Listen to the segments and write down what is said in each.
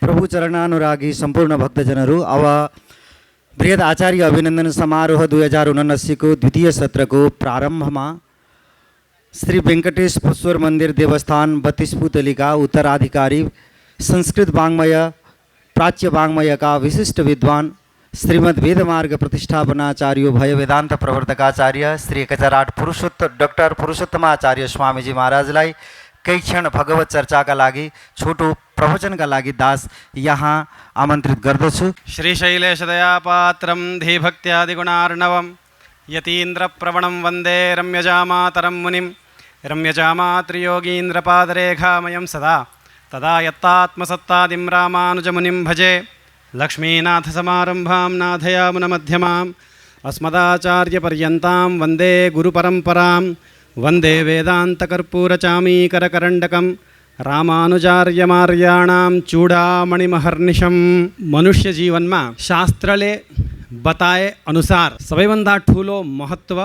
प्रभु चरणानुरागी सम्पूर्ण भक्तजनहरू, अब बृहत आचार्य अभिनन्दन समारोह 2079 को द्वितीय सत्रको प्रारम्भमा श्री वेंकटेश पुष्वर मन्दिर देवस्थान 32 पुतलीका उत्तराधिकारी संस्कृत वाङ्मय प्राच्य वाङ्मयका विशिष्ट विद्वान श्रीमद् वेदमार्ग प्रतिष्ठापनाचार्य भय वेदान्त प्रवर्तकाचार्य श्री 1008 डाक्टर पुरुषोत्तमाचार्य स्वामीजी महाराजलाई केही क्षण भगवत चर्चाका लागि छोटो प्रवचनका लागि दास यहाँ आमन्त्रित गर्दछु। श्रीशैलेशदयापात्रं धीभक्त्यादिगुणार्णवं यतीन्द्रप्रवणं वन्दे रम्यजामातरं मुनिं रम्यजामात्रियोगीन्द्रपादरेखामयं सदा तदा यत्तात्मसत्तादिं रामानुजमुनिं भजे। लक्ष्मीनाथसमारम्भां नाथयामुनमध्यमाम् अस्मदाचार्यपर्यन्तां वन्दे गुरुपरम्परां वन्दे वेदान्तकर्पूरचामीकरकरण्डकं रामानुजार्यमार्याणां चूडामणिमहर्निशं। मनुष्य जीवन में शास्त्रले बताए अनुसार सबैभन्दा ठुलो महत्व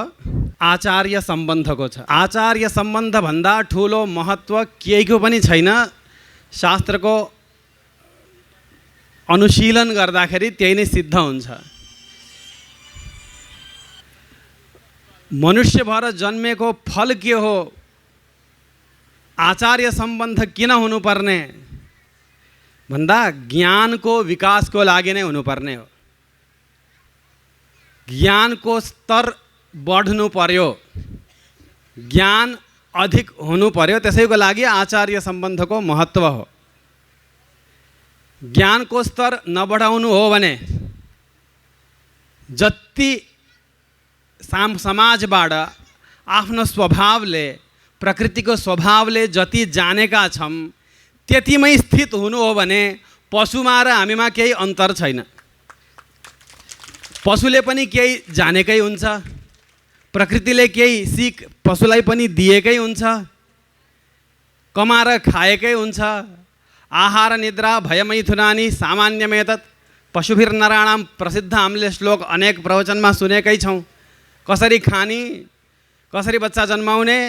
आचार्य सम्बन्धको छ। आचार्य सम्बन्ध भन्दा ठुलो महत्व केहीको पनि छैन। शास्त्रको अनुशीलन गर्दाखेरि त्यही नै सिद्ध हुन्छ। मनुष्य भएर जन्मेको फल के हो? आचार्य सम्बन्ध किन हुनुपर्ने भन्दा ज्ञानको विकासको लागि नै हुनुपर्ने हो। ज्ञानको स्तर बढ्नु पर्यो, ज्ञान अधिक हुनु पर्यो, त्यसैको लागि आचार्य सम्बन्धको महत्व हो। ज्ञानको स्तर नबढाउनु हो भने जति समाजबाट आफ्नो स्वभावले प्रकृतिको स्वभावले जति जानेका छौं त्यतिमै स्थित हुनु हो भने पशुमा र हामीमा केही अन्तर छैन। पशुले पनि केही जानेकै हुन्छ, प्रकृतिले केही सिक पशुलाई पनि दिएकै हुन्छ, कमाएर खाएकै हुन्छ। आहार निद्रा भयमैथुनानि सामान्यमेतत् पशुभिर्नराणां प्रसिद्ध हामीले श्लोक अनेक प्रवचनमा सुनेकै छौं। कसरी खानी, कसरी बच्चा जन्माउने,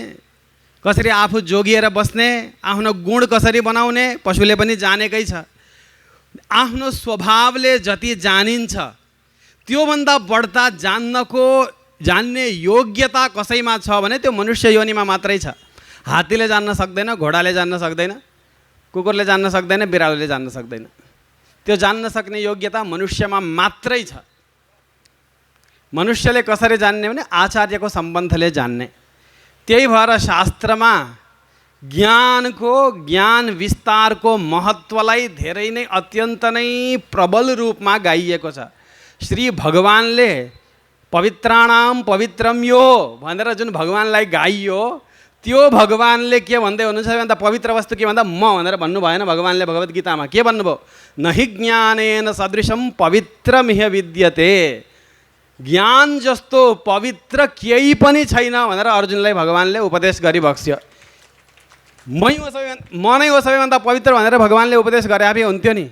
कसरी आफू जोगिएर बस्ने, आफ्नो गुण कसरी बनाउने पशुले पनि जानेकै छ। आफ्नो स्वभावले जति जानिन्छ त्योभन्दा बढ्ता जान्ने योग्यता कसैमा छ भने त्यो मनुष्य योनिमा मात्रै छ। हात्तीले जान्न सक्दैन, घोडाले जान्न सक्दैन, कुकुरले जान्न सक्दैन, बिरालोले जान्न सक्दैन। त्यो जान्न सक्ने योग्यता मनुष्यमा मात्रै छ। मनुष्यले कसरी जान्ने भने आचार्यको सम्बन्धले जान्ने। त्यही भएर शास्त्रमा ज्ञान विस्तारको महत्त्वलाई धेरै नै अत्यन्त नै प्रबल रूपमा गाइएको छ। श्री भगवानले पवित्राणाम पवित्रम यो भनेर जुन भगवानलाई गाइयो त्यो भगवानले के भन्दै हुनुहुन्छ भन्दा पवित्र वस्तु के भन्दा म भनेर भन्नु भएन। भगवानले भगवत गीतामा के भन्नुभयो? नहि ज्ञानेन सदृशम पवित्रमिह विद्यते। ज्ञान जस्तो पवित्र केही पनि छैन भनेर अर्जुनलाई भगवानले उपदेश गरी बक्स्यो। म नै हो सबैभन्दा पवित्र भनेर भगवानले उपदेश गरे भए हुन्थ्यो नि।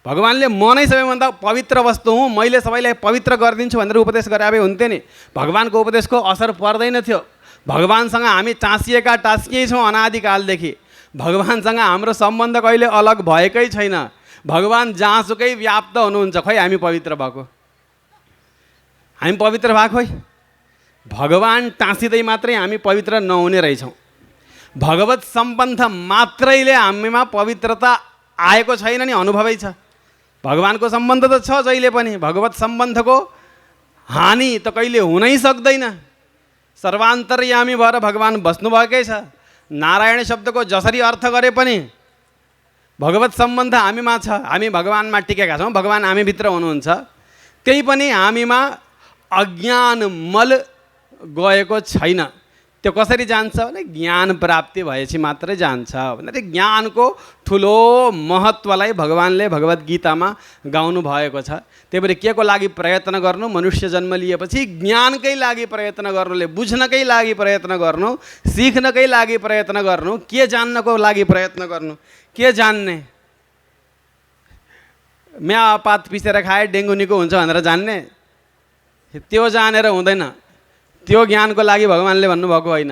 भगवानले म नै सबैभन्दा पवित्र वस्तु हुँ, मैले सबैलाई पवित्र गरिदिन्छु भनेर उपदेश गरे भए हुन्थ्यो नि। भगवानको उपदेशको असर पर्दैन थियो। भगवानसँग हामी टाँसिएकै छौँ अनादिकालदेखि। भगवानसँग हाम्रो सम्बन्ध कहिले अलग भएकै छैन। भगवान जहाँसुकै व्याप्त हुनुहुन्छ। खै हामी पवित्र भएको? हामी पवित्र भएको है? भगवान टाँसिँदै मात्रै हामी पवित्र नहुने रहेछौँ। भगवत सम्बन्ध मात्रैले हामीमा पवित्रता आएको छैन नि, अनुभवै छ। भगवानको सम्बन्ध त छ जहिले पनि। भगवत सम्बन्धको हानि त कहिले हुनै सक्दैन। सर्वान्तर्यामी भएर भगवान बस्नुभएकै छ। नारायण शब्दको जसरी अर्थ गरे पनि भगवत सम्बन्ध हामीमा छ। हामी भगवानमा टिकेका छौँ, भगवान हामीभित्र हुनुहुन्छ। त्यही पनि हामीमा अज्ञान मल गएको छैन। त्यो कसरी जान्छ भने ज्ञान प्राप्ति भएपछि मात्रै जान्छ भनेर ज्ञानको ठुलो महत्त्वलाई भगवानले भगवत गीतामा गाउनु भएको छ। त्यही भएर के को लागि प्रयत्न गर्नु? मनुष्य जन्म लिएपछि ज्ञानकै लागि प्रयत्न गर्नुले, बुझ्नकै लागि प्रयत्न गर्नु, सिक्नकै लागि प्रयत्न गर्नु, के जान्नको लागि प्रयत्न गर्नु। के जान्ने? म्यापात पिसेर खाए डेङ्गु निको हुन्छ भनेर जान्ने? त्यो जानेर हुँदैन। त्यो ज्ञानको लागि भगवानले भन्नुभएको होइन।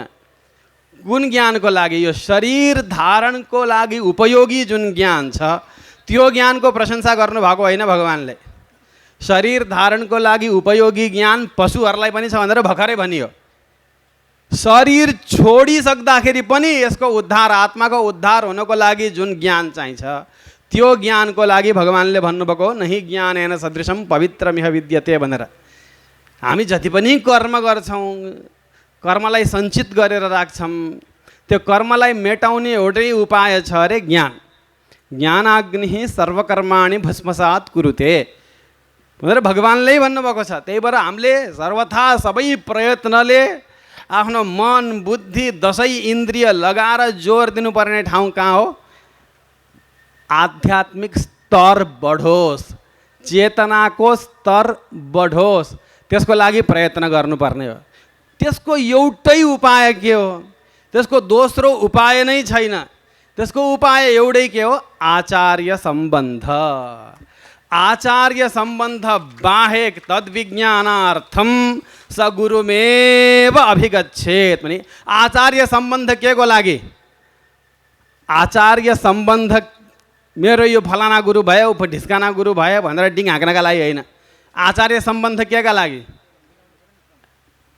कुन ज्ञानको लागि? यो शरीर धारणको लागि उपयोगी जुन ज्ञान छ त्यो ज्ञानको प्रशंसा गर्नुभएको होइन भगवान्ले। शरीर धारणको लागि उपयोगी ज्ञान पशुहरूलाई पनि छ भनेर भर्खरै भनियो। शरीर छोडिसक्दाखेरि पनि यसको उद्धार, आत्माको उद्धार हुनको लागि जुन ज्ञान चाहिन्छ त्यो ज्ञानको लागि भगवान्ले भन्नुभएको नही ज्ञानेन सदृशम पवित्रमिह विद्यते भनेर। हामी जति पनि कर्म गर्छौँ, कर्मलाई सञ्चित गरेर राख्छौँ, त्यो कर्मलाई मेटाउने एउटै उपाय छ अरे ज्ञान। ज्ञानाग्नि सर्वकर्माणि भस्मसात् कुरुते भनेर भगवान्ले भन्नुभएको छ। त्यही भएर हामीले सर्वथा सबै प्रयत्नले आफ्नो मन बुद्धि दसैँ इन्द्रिय लगाएर जोर दिनुपर्ने ठाउँ कहाँ हो? आध्यात्मिक स्तर बढोस्, चेतनाको स्तर बढोस्, त्यसको लागि प्रयत्न गर्नुपर्ने हो। त्यसको एउटै उपाय के हो? त्यसको दोस्रो उपाय नै छैन। त्यसको उपाय एउटै के हो? आचार्य सम्बन्ध। आचार्य सम्बन्ध बाहेक तद्विज्ञानार्थम स गुरुमेव अभिगच्छेत भने आचार्य सम्बन्ध के को लागि? आचार्य सम्बन्ध मेरो यो फलाना गुरु भयो, ढिस्काना गुरु भयो भनेर डिङ हाँक्नका लागि होइन। आचार्य सम्बन्ध के का लागि?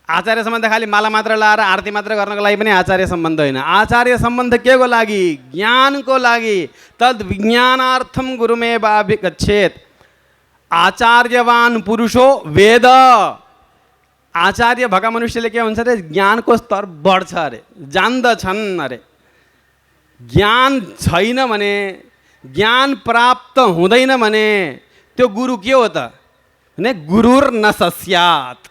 आचार्य सम्बन्ध खालि माला मात्र लाएर आरती मात्र गर्नको लागि पनि आचार्य सम्बन्ध होइन। आचार्य सम्बन्ध के को लागि? ज्ञानको लागि। तद् विज्ञानार्थम गुरुमेव अभिगच्छेत। आचार्यवान पुरुषो वेद। आचार्य भएका मनुष्यले के हुन्छ अरे? ज्ञानको स्तर बढ्छ अरे, जान्दछन् अरे। ज्ञान छैन भने, ज्ञान प्राप्त हुँदैन भने त्यो गुरु के हो त भने गुरुर न सस्यात्।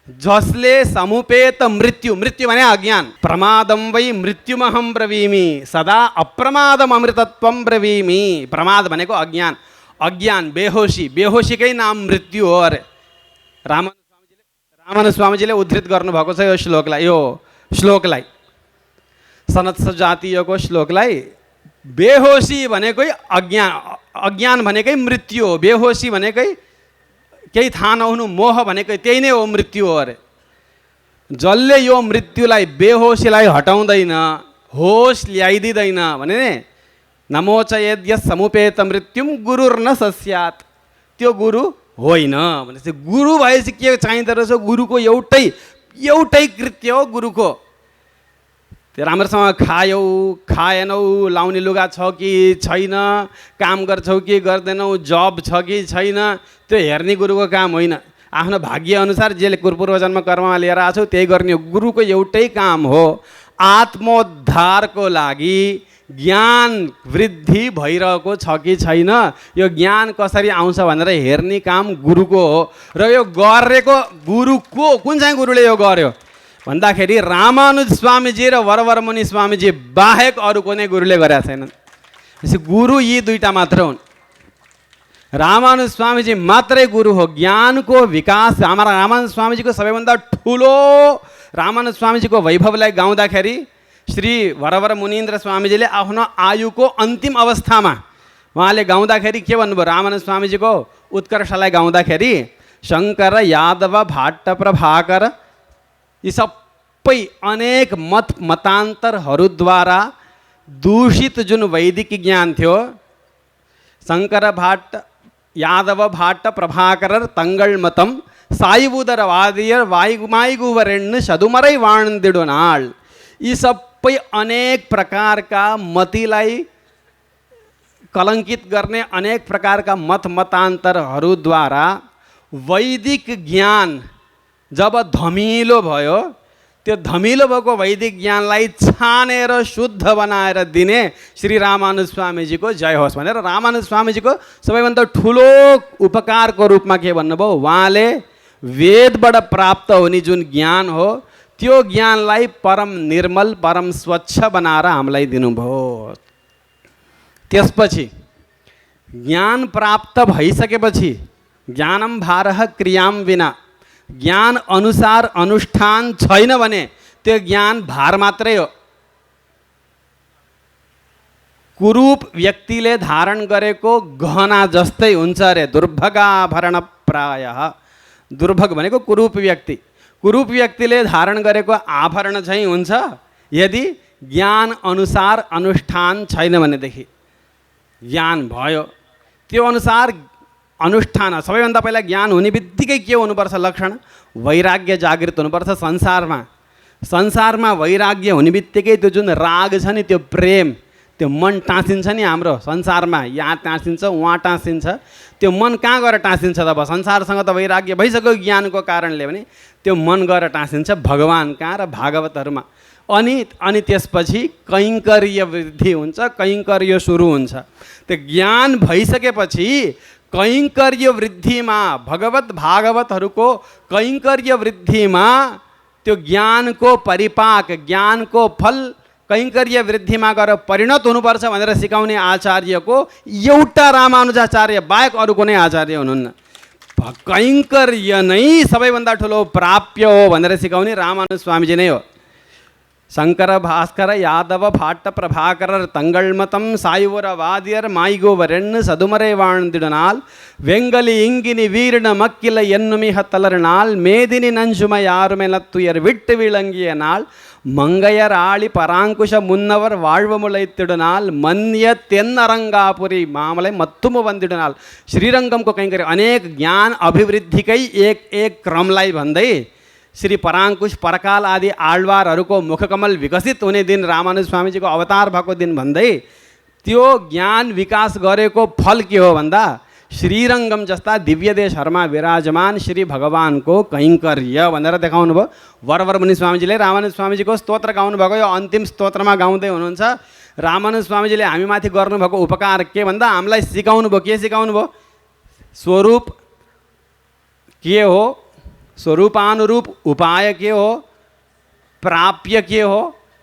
जसले समुपेत मृत्यु, मृत्यु भने अज्ञान। प्रमादम वै मृत्युमहम ब्रवीमि सदा अप्रमादम अमृतत्वम ब्रवीमि। प्रमाद भनेको अज्ञान, अज्ञान बेहोसी, बेहोसीकै नाम मृत्यु हो अरे। रामानन्द स्वामीजीले उद्धृत गर्नुभएको छ यो श्लोकलाई, सनत्स जातीयको श्लोकलाई। बेहोसी भनेकै अज्ञान, अज्ञान भनेकै मृत्यु हो। बेहोसी भनेकै केही थाहा नहुनु, मोह भनेकै त्यही नै हो, मृत्यु हो अरे। जसले यो मृत्युलाई, बेहोसीलाई हटाउँदैन, होस ल्याइदिँदैन भने नमोचयेद्य समुपेत मृत्युम गुरुर न सस्यात्, त्यो गुरु होइन भनेपछि गुरु भएपछि के चाहिँदो रहेछ? गुरुको एउटै कृत्य हो गुरुको। त्यो राम्रोसँग खायौ खाएनौ, लाउने लुगा छ कि छैन, काम गर्छौ कि गर्दैनौ, जब छ कि छैन, त्यो हेर्ने गुरुको काम होइन। आफ्नो भाग्यअनुसार जे पूर्वजन्म कर्ममा लिएर आएको छौ त्यही गर्ने गुरुको एउटै काम हो। आत्मोद्धारको लागि ज्ञान वृद्धि भइरहेको छ कि छैन, यो ज्ञान कसरी आउँछ भनेर हेर्ने काम गुरुको हो। र यो गरेको गुरुको, कुन चाहिँ गुरुले यो गर्यो भन्दाखेरि रामानुज स्वामीजी र वरवरमुनि स्वामीजी बाहेक अरू कुनै गुरुले गरेका छैनन्। गुरु यी दुईटा मात्र हुन्। रामानुज स्वामीजी मात्रै गुरु हो। ज्ञानको विकास हाम्रा रामानुज स्वामीजीको सबैभन्दा ठुलो, रामानुज स्वामीजीको वैभवलाई गाउँदाखेरि श्री वरवर मुनीन्द्र स्वामीजीले आफ्नो आयुको अन्तिम अवस्थामा उहाँले गाउँदाखेरि के भन्नुभयो? रामानुज स्वामीजीको उत्कर्षलाई गाउँदाखेरि शङ्कर यादव भाट्ट प्रभाकर यी सबै अनेक मतान्तरहरूद्वारा दूषित जुन वैदिक ज्ञान थियो, शङ्कर भाट्ट यादव भाट्ट प्रभाकर तङ्गळ मतम साईबुदर वादियर वायुमाइगुवरेण्य सदुमरै वाणदिडो नाळ, यी सबै अनेक प्रकारका मतिलाई कलङ्कित गर्ने अनेक प्रकारका मतान्तरहरूद्वारा वैदिक ज्ञान जब धमिलो भयो, त्यो धमिलो भएको वैदिक ज्ञानलाई छानेर शुद्ध बनाएर दिने श्री रामानुज स्वामीजीको जय होस् भनेर रामानुज स्वामीजीको सबैभन्दा ठुलो उपकारको रूपमा के भन्नुभयो? उहाँले वेदबाट प्राप्त हुने जुन ज्ञान हो त्यो ज्ञानलाई परम निर्मल परम स्वच्छ बनाएर हामीलाई दिनुभयो। त्यसपछि ज्ञान प्राप्त भइसकेपछि ज्ञानम भारह क्रियाम विना, ज्ञान अनुसार अनुष्ठान छैन भने त्यो ज्ञान भार मात्रै हो। कुरूप व्यक्तिले धारण गरेको गहना जस्तै हुन्छ अरे। दुर्भगाभरण प्रायः, दुर्भग भनेको कुरूप व्यक्ति, कुरूप व्यक्तिले धारण गरेको आभरण चाहिँ हुन्छ यदि ज्ञान अनुसार अनुष्ठान छैन भनेदेखि। ज्ञान भयो, त्यो अनुसार अनुष्ठान। सबैभन्दा पहिला ज्ञान हुने बित्तिकै के हुनुपर्छ लक्षण? वैराग्य जागृत हुनुपर्छ संसारमा। संसारमा वैराग्य हुने बित्तिकै त्यो जुन राग छ नि, त्यो प्रेम, त्यो मन टाँसिन्छ नि हाम्रो संसारमा, यहाँ टाँसिन्छ उहाँ टाँसिन्छ, त्यो मन कहाँ गएर टाँसिन्छ त? अब संसारसँग त वैराग्य भइसक्यो ज्ञानको कारणले भने त्यो मन गएर टाँसिन्छ भगवान् कहाँ र भागवतहरूमा। अनि त्यसपछि कैङ्कर्य वृद्धि हुन्छ, कैङ्कर्य सुरु हुन्छ। त्यो ज्ञान भइसकेपछि कैङ्कर्य वृद्धिमा, भगवत भागवतहरूको कैङ्कर्य वृद्धिमा त्यो ज्ञानको परिपाक, ज्ञानको फल कैङ्कर्य वृद्धिमा गएर परिणत हुनुपर्छ भनेर सिकाउने आचार्यको एउटा रामानुजाचार्य बाहेक अरू कुनै आचार्य हुनुहुन्न। कैङ्कर्य नै सबैभन्दा ठुलो प्राप्य हो भनेर सिकाउने रामानुज स्वामीजी नै हो। शङ्कर भास्कर यादव भाट्ट प्रभाकर तङ्गळ्मतं सायुवर वादियर माइगो वरेण्य सदुमरे வாழ்ந்திடனால் வெங்கலி இங்கினி வீரின மக்கில என்னுமிக தளர்நாள் மேதினி நஞ்சும யாருமென துயர் விட்டு விளங்கிய நாள் மங்கையர் ஆளி பராங்குஷ முன்னவர் வாழ்வு முளைத்திடுனால் मन्य तेन्नरंगापुरी मामले मत्तुम वंदिडनाल। श्रीरंगमको कैङ्कर्य अनेक ज्ञान अभिवृद्धिकै एक क्रमलाई भन्दै श्री पराङ्कुश परकाल आदि आಳ್वारहरूको मुखकमल विकसित हुने दिन रामानुज स्वामीजीको अवतार भएको दिन भन्दै त्यो ज्ञान विकास गरेको फल के हो भन्दा श्रीरङ्गम जस्ता दिव्य देशहरूमा विराजमान श्री भगवानको कैङ्कर्य भनेर देखाउनु भयो। वरवर मुनि स्वामीजीले रामानुज स्वामीजीको स्तोत्र गाउनु भएको, यो अन्तिम स्तोत्रमा गाउँदै हुनुहुन्छ। रामानुज स्वामीजीले हामीमाथि गर्नुभएको उपकार के भन्दा हामीलाई सिकाउनु भयो। के सिकाउनु भयो? स्वरूप के हो, स्वरूपानुरूप उपाय के हो, प्राप्य के हो,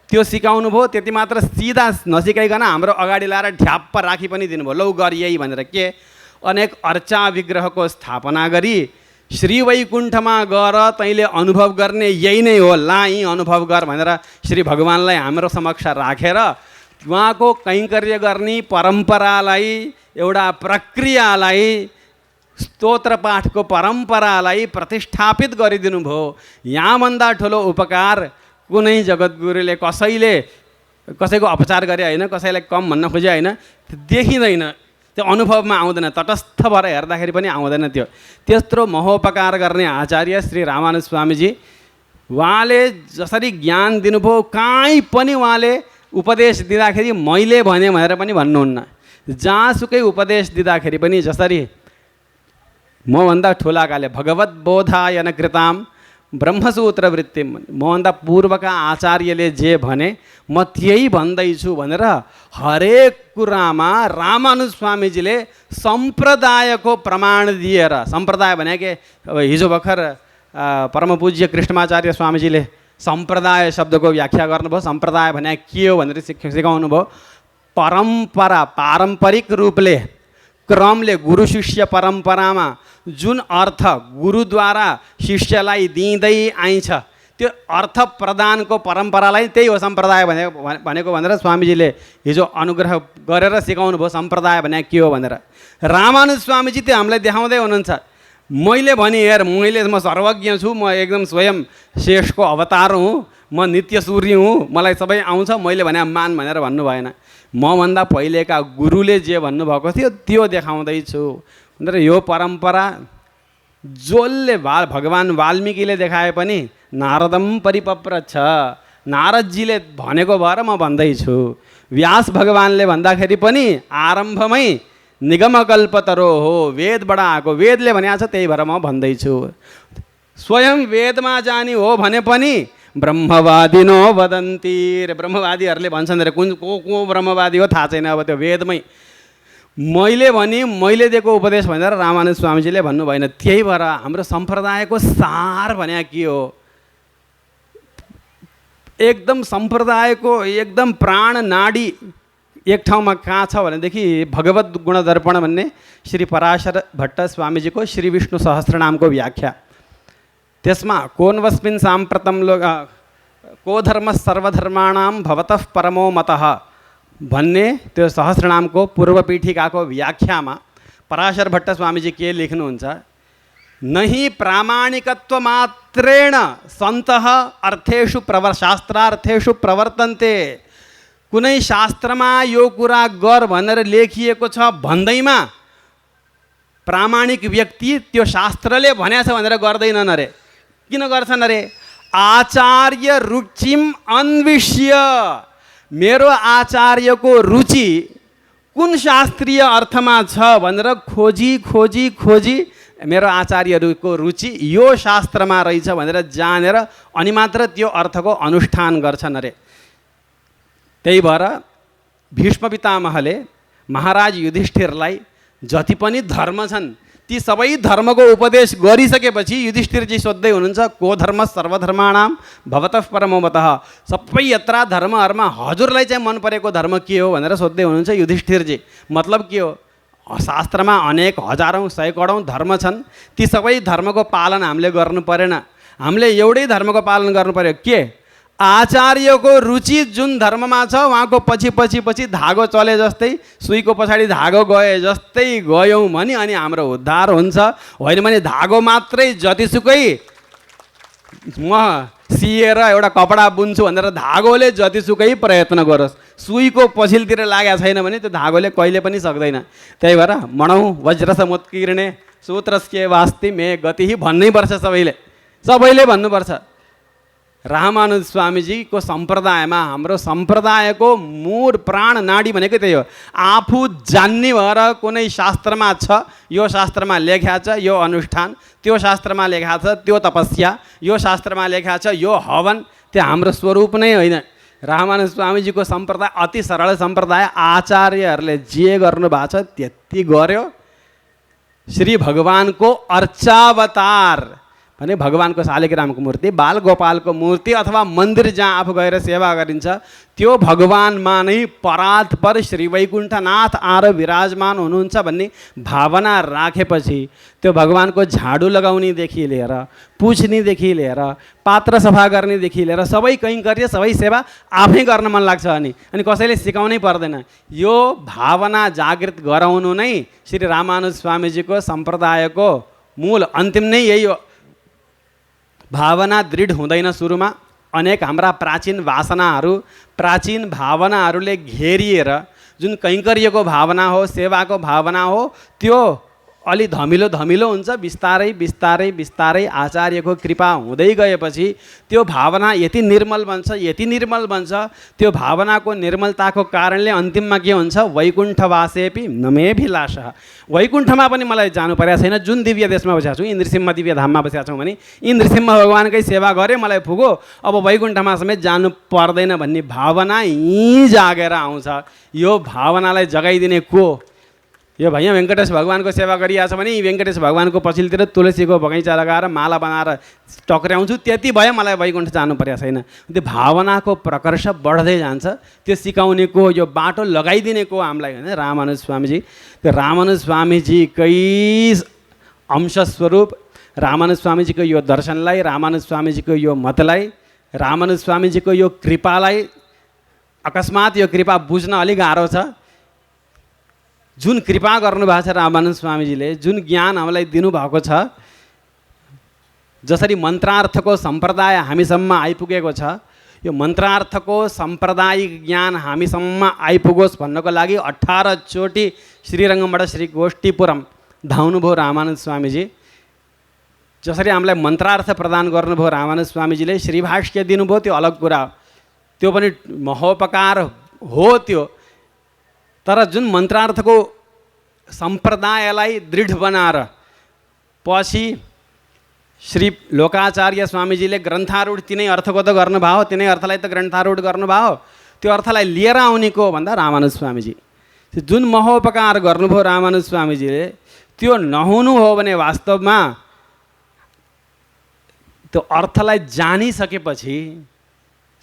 त्यो सिकाउनु भयो। त्यति मात्र सिधा नसिकाइकन हाम्रो अगाडि ल्याएर ढ्याप्प राखी पनि दिनुभयो, लौ गर यही भनेर। के? अनेक अर्चा विग्रहको स्थापना गरी श्रीवैकुण्ठमा गएर तैँले अनुभव गर्ने यही नै हो, ला यहीँ अनुभव गर भनेर श्री भगवान्लाई हाम्रो समक्ष राखेर उहाँको कैङ्कर्य गर्ने परम्परालाई, एउटा प्रक्रियालाई, स्तोत्र पाठको परम्परालाई प्रतिष्ठापित गरिदिनु भयो। यहाँभन्दा ठुलो उपकार कुनै जगद्गुरुले कसैको अपचार गरे होइन, कसैलाई कम भन्न खोजे होइन, देखिँदैन, त्यो अनुभवमा आउँदैन, तटस्थ भएर हेर्दाखेरि पनि आउँदैन। त्यो त्यत्रो महोपकार गर्ने आचार्य श्री रामानुज स्वामीजी, उहाँले जसरी ज्ञान दिनुभयो कहीँ पनि उहाँले उपदेश दिँदाखेरि मैले भने भनेर पनि भन्नुहुन्न। जहाँसुकै उपदेश दिँदाखेरि पनि जसरी मभन्दा ठुलाकाले भगवत बोधायन कृताम ब्रह्मसूत्र वृत्तिम, मभन्दा पूर्वका आचार्यले जे भने म त्यही भन्दैछु भनेर हरेक कुरामा रामानुज स्वामीजीले सम्प्रदायको प्रमाण दिएर, सम्प्रदाय भने के अब हिजो भर्खर परमपूज्य कृष्णमाचार्य स्वामीजीले सम्प्रदाय शब्दको व्याख्या गर्नुभयो। सम्प्रदाय भने के हो भनेर सिकाउनु भयो। परम्परा, पारम्परिक रूपले, क्रमले, गुरु शिष्य परम्परामा जुन अर्थ गुरुद्वारा शिष्यलाई दिँदै आइन्छ त्यो अर्थ प्रदानको परम्परालाई त्यही हो सम्प्रदाय भनेको भनेर स्वामीजीले हिजो अनुग्रह गरेर सिकाउनु भयो। सम्प्रदाय भने के हो भनेर रामानुज स्वामीजी त्यो हामीलाई देखाउँदै हुनुहुन्छ। मैले भने हेर, म सर्वज्ञ छु, म एकदम स्वयं शेषको अवतार हुँ, म नित्य सूर्य हुँ, मलाई सबै आउँछ, मैले भने मान भनेर भन्नु भएन। मभन्दा पहिलेका गुरुले जे भन्नुभएको थियो त्यो देखाउँदैछु भनेर यो परम्परा जसले भगवान् वाल्मीकिले देखाए पनि नारदम परिपप्रच्छ, नारदजीले भनेको भएर म भन्दैछु। व्यास भगवान्ले भन्दाखेरि पनि आरम्भमै निगमकल्पतरो हो, वेदबाट आएको, वेदले भनेको छ त्यही भएर म भन्दैछु। स्वयं वेदमा जानी हो भने पनि ब्रह्मवादिनो वदन्ती, ब्रह्मवादीहरूले भन्छन् रे, को ब्रह्मवादी हो थाहा छैन, अब त्यो वेदमै मैले भने मैले दिएको उपदेश भनेर रामानुज स्वामीजीले भन्नु भएन। त्यही भएर हाम्रो सम्प्रदायको सार भने के हो, एकदम सम्प्रदायको एकदम प्राण नाडी एक ठाउँमा कहाँ छ भनेदेखि भगवत गुणदर्पण भन्ने श्री पराशर भट्ट स्वामीजीको श्री विष्णु सहस्रनामको व्याख्या, त्यसमा कोन्वस्मिन् साम्प्रतं लोक को धर्म सर्वधर्माणां भवतः परमो मतः भन्ने त्यो सहस्रनामको पूर्व पीठिकाको व्याख्यामा पराशर भट्ट स्वामीजी के लेख्नुहुन्छ, नहि प्रामाणिकत्व मात्रेण सन्तः अर्थेषु शास्त्रार्थेषु प्रवर्तन्ते। कुनै शास्त्रमा यो कुरा गर भनेर लेखिएको छ भन्दैमा प्रामाणिक व्यक्ति त्यो शास्त्रले भनेछ भनेर गर्दैनन् अरे। किन गर्छन् अरे? आचार्य रुचिम अन्विष्य, मेरो आचार्यको रुचि कुन शास्त्रीय अर्थमा छ भनेर खोजी खोजी खोजी मेरो आचार्यहरूको रुचि यो शास्त्रमा रहेछ भनेर जानेर अनि मात्र त्यो अर्थको अनुष्ठान गर्छन् अरे। त्यही भएर भीष्म पितामहले महाराज युधिष्ठिरलाई जति पनि धर्म छन् ती सबै धर्मको उपदेश गरिसकेपछि युधिष्ठिरजी सोध्दै हुनुहुन्छ, को धर्म सर्वधर्माणाम भवतः परमो मतः, सबै यत्रा धर्महरूमा हजुरलाई चाहिँ मन परेको धर्म के हो भनेर सोध्दै हुनुहुन्छ युधिष्ठिरजी। मतलब के हो? शास्त्रमा अनेक हजारौँ सैकडौँ धर्म छन्, ती सबै धर्मको पालन हामीले गर्नु परेन, हामीले एउटै धर्मको पालन गर्नु पर्यो। के? आचार्यको रुचि जुन धर्ममा छ उहाँको पछि पछि पछि धागो चले जस्तै, सुईको पछाडि धागो गए जस्तै गयौँ भने अनि हाम्रो उद्धार हुन्छ। होइन भने धागो मात्रै जतिसुकै म सिएर एउटा कपडा बुन्छु भनेर धागोले जतिसुकै प्रयत्न गरोस्, सुईको पछिल्तिर लागेको छैन भने त्यो धागोले कहिले पनि सक्दैन। त्यही भएर मणौ वज्रसमुत्कीर्णे सूत्रस्य वास्ति मे गति भन्नै पर्छ, सबैले भन्नुपर्छ। रामानुज स्वामीजीको सम्प्रदायमा, हाम्रो सम्प्रदायको मूल प्राण नाडी भनेको त्यही हो। आफू जान्ने भएर कुनै शास्त्रमा छ, यो शास्त्रमा लेखा छ यो अनुष्ठान, त्यो शास्त्रमा लेखा छ त्यो तपस्या, यो शास्त्रमा लेखा छ यो हवन, त्यो हाम्रो स्वरूप नै होइन। रामानुज स्वामीजीको सम्प्रदाय अति सरल सम्प्रदाय, आचार्यहरूले जे गर्नुभएको छ त्यति गर्यो। श्री भगवानको अर्चावतार भने भगवानको शालिग्रामको मूर्ति, बालगोपालको मूर्ति अथवा मन्दिर जहाँ आफू गएर सेवा गरिन्छ त्यो भगवानमा नै परात्पर श्री वैकुण्ठनाथ आएर विराजमान हुनुहुन्छ भन्ने भावना राखेपछि त्यो भगवानको झाडु लगाउनेदेखि लिएर, पुछ्नेदेखि लिएर, पात्र सफा गर्नेदेखि लिएर सबै कैङ्कर्य सबै सेवा आफै गर्न मन लाग्छ। अनि कसैले सिकाउनै पर्दैन। यो भावना जागृत गराउनु नै श्री रामानुज स्वामीजीको सम्प्रदायको मूल अन्तिम नै यही हो। भावना दृढ हुँदैन सुरुमा, अनेक हाम्रा प्राचीन वासनाहरू प्राचीन भावनाहरूले घेरिएर जुन कैङ्कर्यको भावना हो, सेवाको भावना हो, त्यो अलि धमिलो धमिलो हुन्छ। बिस्तारै बिस्तारै बिस्तारै आचार्यको कृपा हुँदै गएपछि त्यो भावना यति निर्मल बन्छ, यति निर्मल बन्छ, त्यो भावनाको निर्मलताको कारणले अन्तिममा के हुन्छ? वैकुण्ठवासेपि नमेभिलाषः, वैकुण्ठमा पनि मलाई जानु परेको छैन, जुन दिव्य देशमा बसेको छु, इन्द्रसिंह दिव्य धाममा बसेका छौँ भने इन्द्रसिंह भगवानकै सेवा गरेँ मलाई पुगो, अब वैकुण्ठमा समेत जानु पर्दैन भन्ने भावना यहीँ जागेर आउँछ। यो भावनालाई जगाइदिने को? यो भैया वेङ्कटेश भगवानको सेवा गरिरहेछ भने वेङ्कटेश भगवानको पछिल्तिर तुलसीको बगैँचा लगाएर माला बनाएर टक्र्याउँछु, त्यति भयो, मलाई वैकुण्ठ जानु परेको छैन। त्यो भावनाको प्रकर्ष बढ्दै जान्छ। त्यो सिकाउने को, यो बाटो लगाइदिने को हामीलाई होइन? रामानुज स्वामीजी। त्यो रामानुज स्वामीजीकै अंशस्वरूप रामानुज स्वामीजीको यो दर्शनलाई, रामानुज स्वामीजीको यो मतलाई, रामानुज स्वामीजीको यो कृपालाई अकस्मात यो कृपा बुझ्न अलिक गाह्रो छ। जुन कृपा गर्नुभएको छ रामानुज स्वामीजीले, जुन ज्ञान हामीलाई दिनुभएको छ, जसरी मन्त्रार्थको सम्प्रदाय हामीसम्म आइपुगेको छ, यो मन्त्रार्थको साम्प्रदायिक ज्ञान हामीसम्म आइपुगोस् भन्नको लागि 18 चोटि श्रीरङ्गमबाट श्री गोष्ठीपुरम धाउनुभयो रामानुज स्वामीजी। जसरी हामीलाई मन्त्रार्थ प्रदान गर्नुभयो रामानुज स्वामीजीले, श्रीभाष्य दिनुभयो त्यो अलग कुरा, त्यो पनि महोपकार हो त्यो। तर जुन मन्त्रार्थको सम्प्रदायलाई दृढ बनाएर पछि श्री लोकाचार्य स्वामीजीले ग्रन्थारूढ तिनै अर्थको त गर्नुभयो, तिनै अर्थलाई त ग्रन्थारूढ गर्नुभयो, त्यो अर्थलाई लिएर आउने को भन्दा रामानुज स्वामीजी। जुन महोपकार गर्नुभयो रामानुज स्वामीजीले, त्यो नहुनु हो भने वास्तवमा त्यो अर्थलाई जानिसकेपछि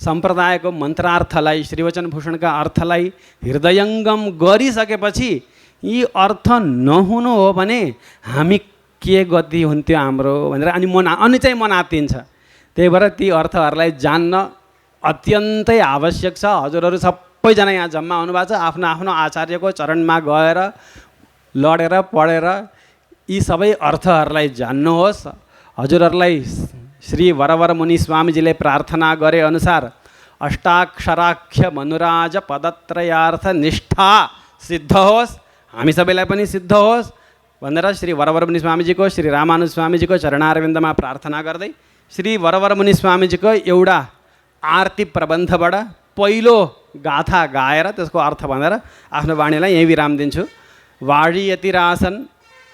सम्प्रदायको मन्त्रार्थलाई, श्रीवचन भूषणका अर्थलाई हृदयङ्गम गरिसकेपछि यी अर्थ नहुनु हो भने हामी के गति हुन्थ्यो हाम्रो भनेर अनि चाहिँ मन आत्तिन्छ। त्यही भएर ती अर्थहरूलाई जान्न अत्यन्तै आवश्यक छ। हजुरहरू सबैजना यहाँ जम्मा हुनुभएको छ, आफ्नो आफ्नो आचार्यको चरणमा गएर लडेर पढेर यी सबै अर्थहरूलाई जान्नुहोस्। हजुरहरूलाई श्री वरवर मुनि स्वामीजीले प्रार्थना गरे अनुसार अष्टाक्षराख्य मनुराज पदत्रयार्थ निष्ठा सिद्ध होस्, हामी सबैलाई पनि सिद्ध होस् भनेर श्री वरवरमुनि स्वामीजीको, श्री रामानुज स्वामीजीको चरणारविन्दमा प्रार्थना गर्दै श्री वरवरमुनि स्वामीजीको एउटा आरती प्रबन्धबाट पहिलो गाथा गाएर त्यसको अर्थ भनेर आफ्नो वाणीलाई यहीँ विराम दिन्छु। वाழிयतिरासन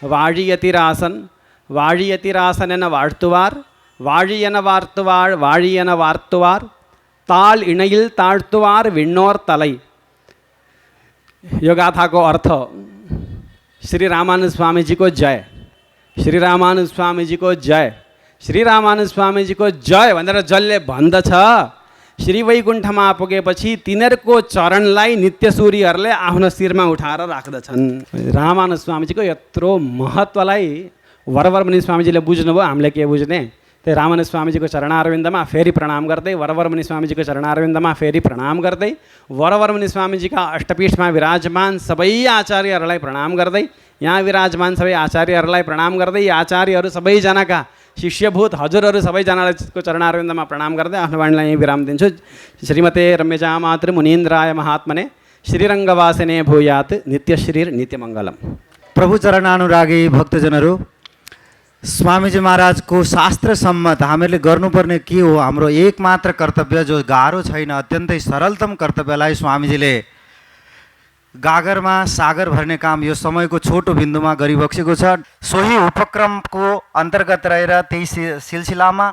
वाழிयतिरासन वाழிयतिरासनेन वार्तुवार वाழிयन वार्तुवार वाழிयन वार्तुवार ताल इणैल ताழ்த்துவார் विण्णोर तलै। यो गाथाको अर्थ श्री रामानुज स्वामीजीको जय, श्री रामानुज स्वामीजीको जय, श्री रामानुज स्वामीजीको जय भनेर जसले भन्दछ श्री वैकुण्ठमा पुगेपछि तिनीहरूको चरणलाई नित्यसूरीहरूले आफ्नो शिरमा उठाएर राख्दछन्। रामानुज स्वामीजीको यत्रो महत्त्वलाई वरवरमुनि स्वामीजीले बुझ्नुभयो, हामीले के बुझ्ने। त्यही रामानुज स्वामीजीको चरणारविन्दमा फेरि प्रणाम गर्दै, वरवरमुनि स्वामीजीको चरणारविन्दमा फेरि प्रणाम गर्दै, वरवरमुनि स्वामीजीका अष्टपीठमा विराजमान सबै आचार्यहरूलाई प्रणाम गर्दै, यहाँ विराजमान सबै आचार्यहरूलाई प्रणाम गर्दै, आचार्यहरू सबैजनाका शिष्यभूत हजुरहरू सबैजनाको चरणारविन्दमा प्रणाम गर्दै आफ्नो वाणीलाई यहीँ विराम दिन्छु। श्रीमते रम्यजा मातृ मुनीन्द्राय महात्मने श्रीरङ्गवासिने भूयात् नित्यश्रीर नित्यमङ्गलम। प्रभु चरणानुरागी भक्तजनहरू, स्वामीजी महाराजको शास्त्र सम्मत हामीहरूले गर्नुपर्ने के हो? हाम्रो एकमात्र कर्तव्य जो गाह्रो छैन, अत्यन्तै सरलतम कर्तव्यलाई स्वामीजीले गागरमा सागर भर्ने काम यो समयको छोटो बिन्दुमा गरिबक्सेको छ। सोही उपक्रमको अन्तर्गत रहेर त्यही सिलसिलामा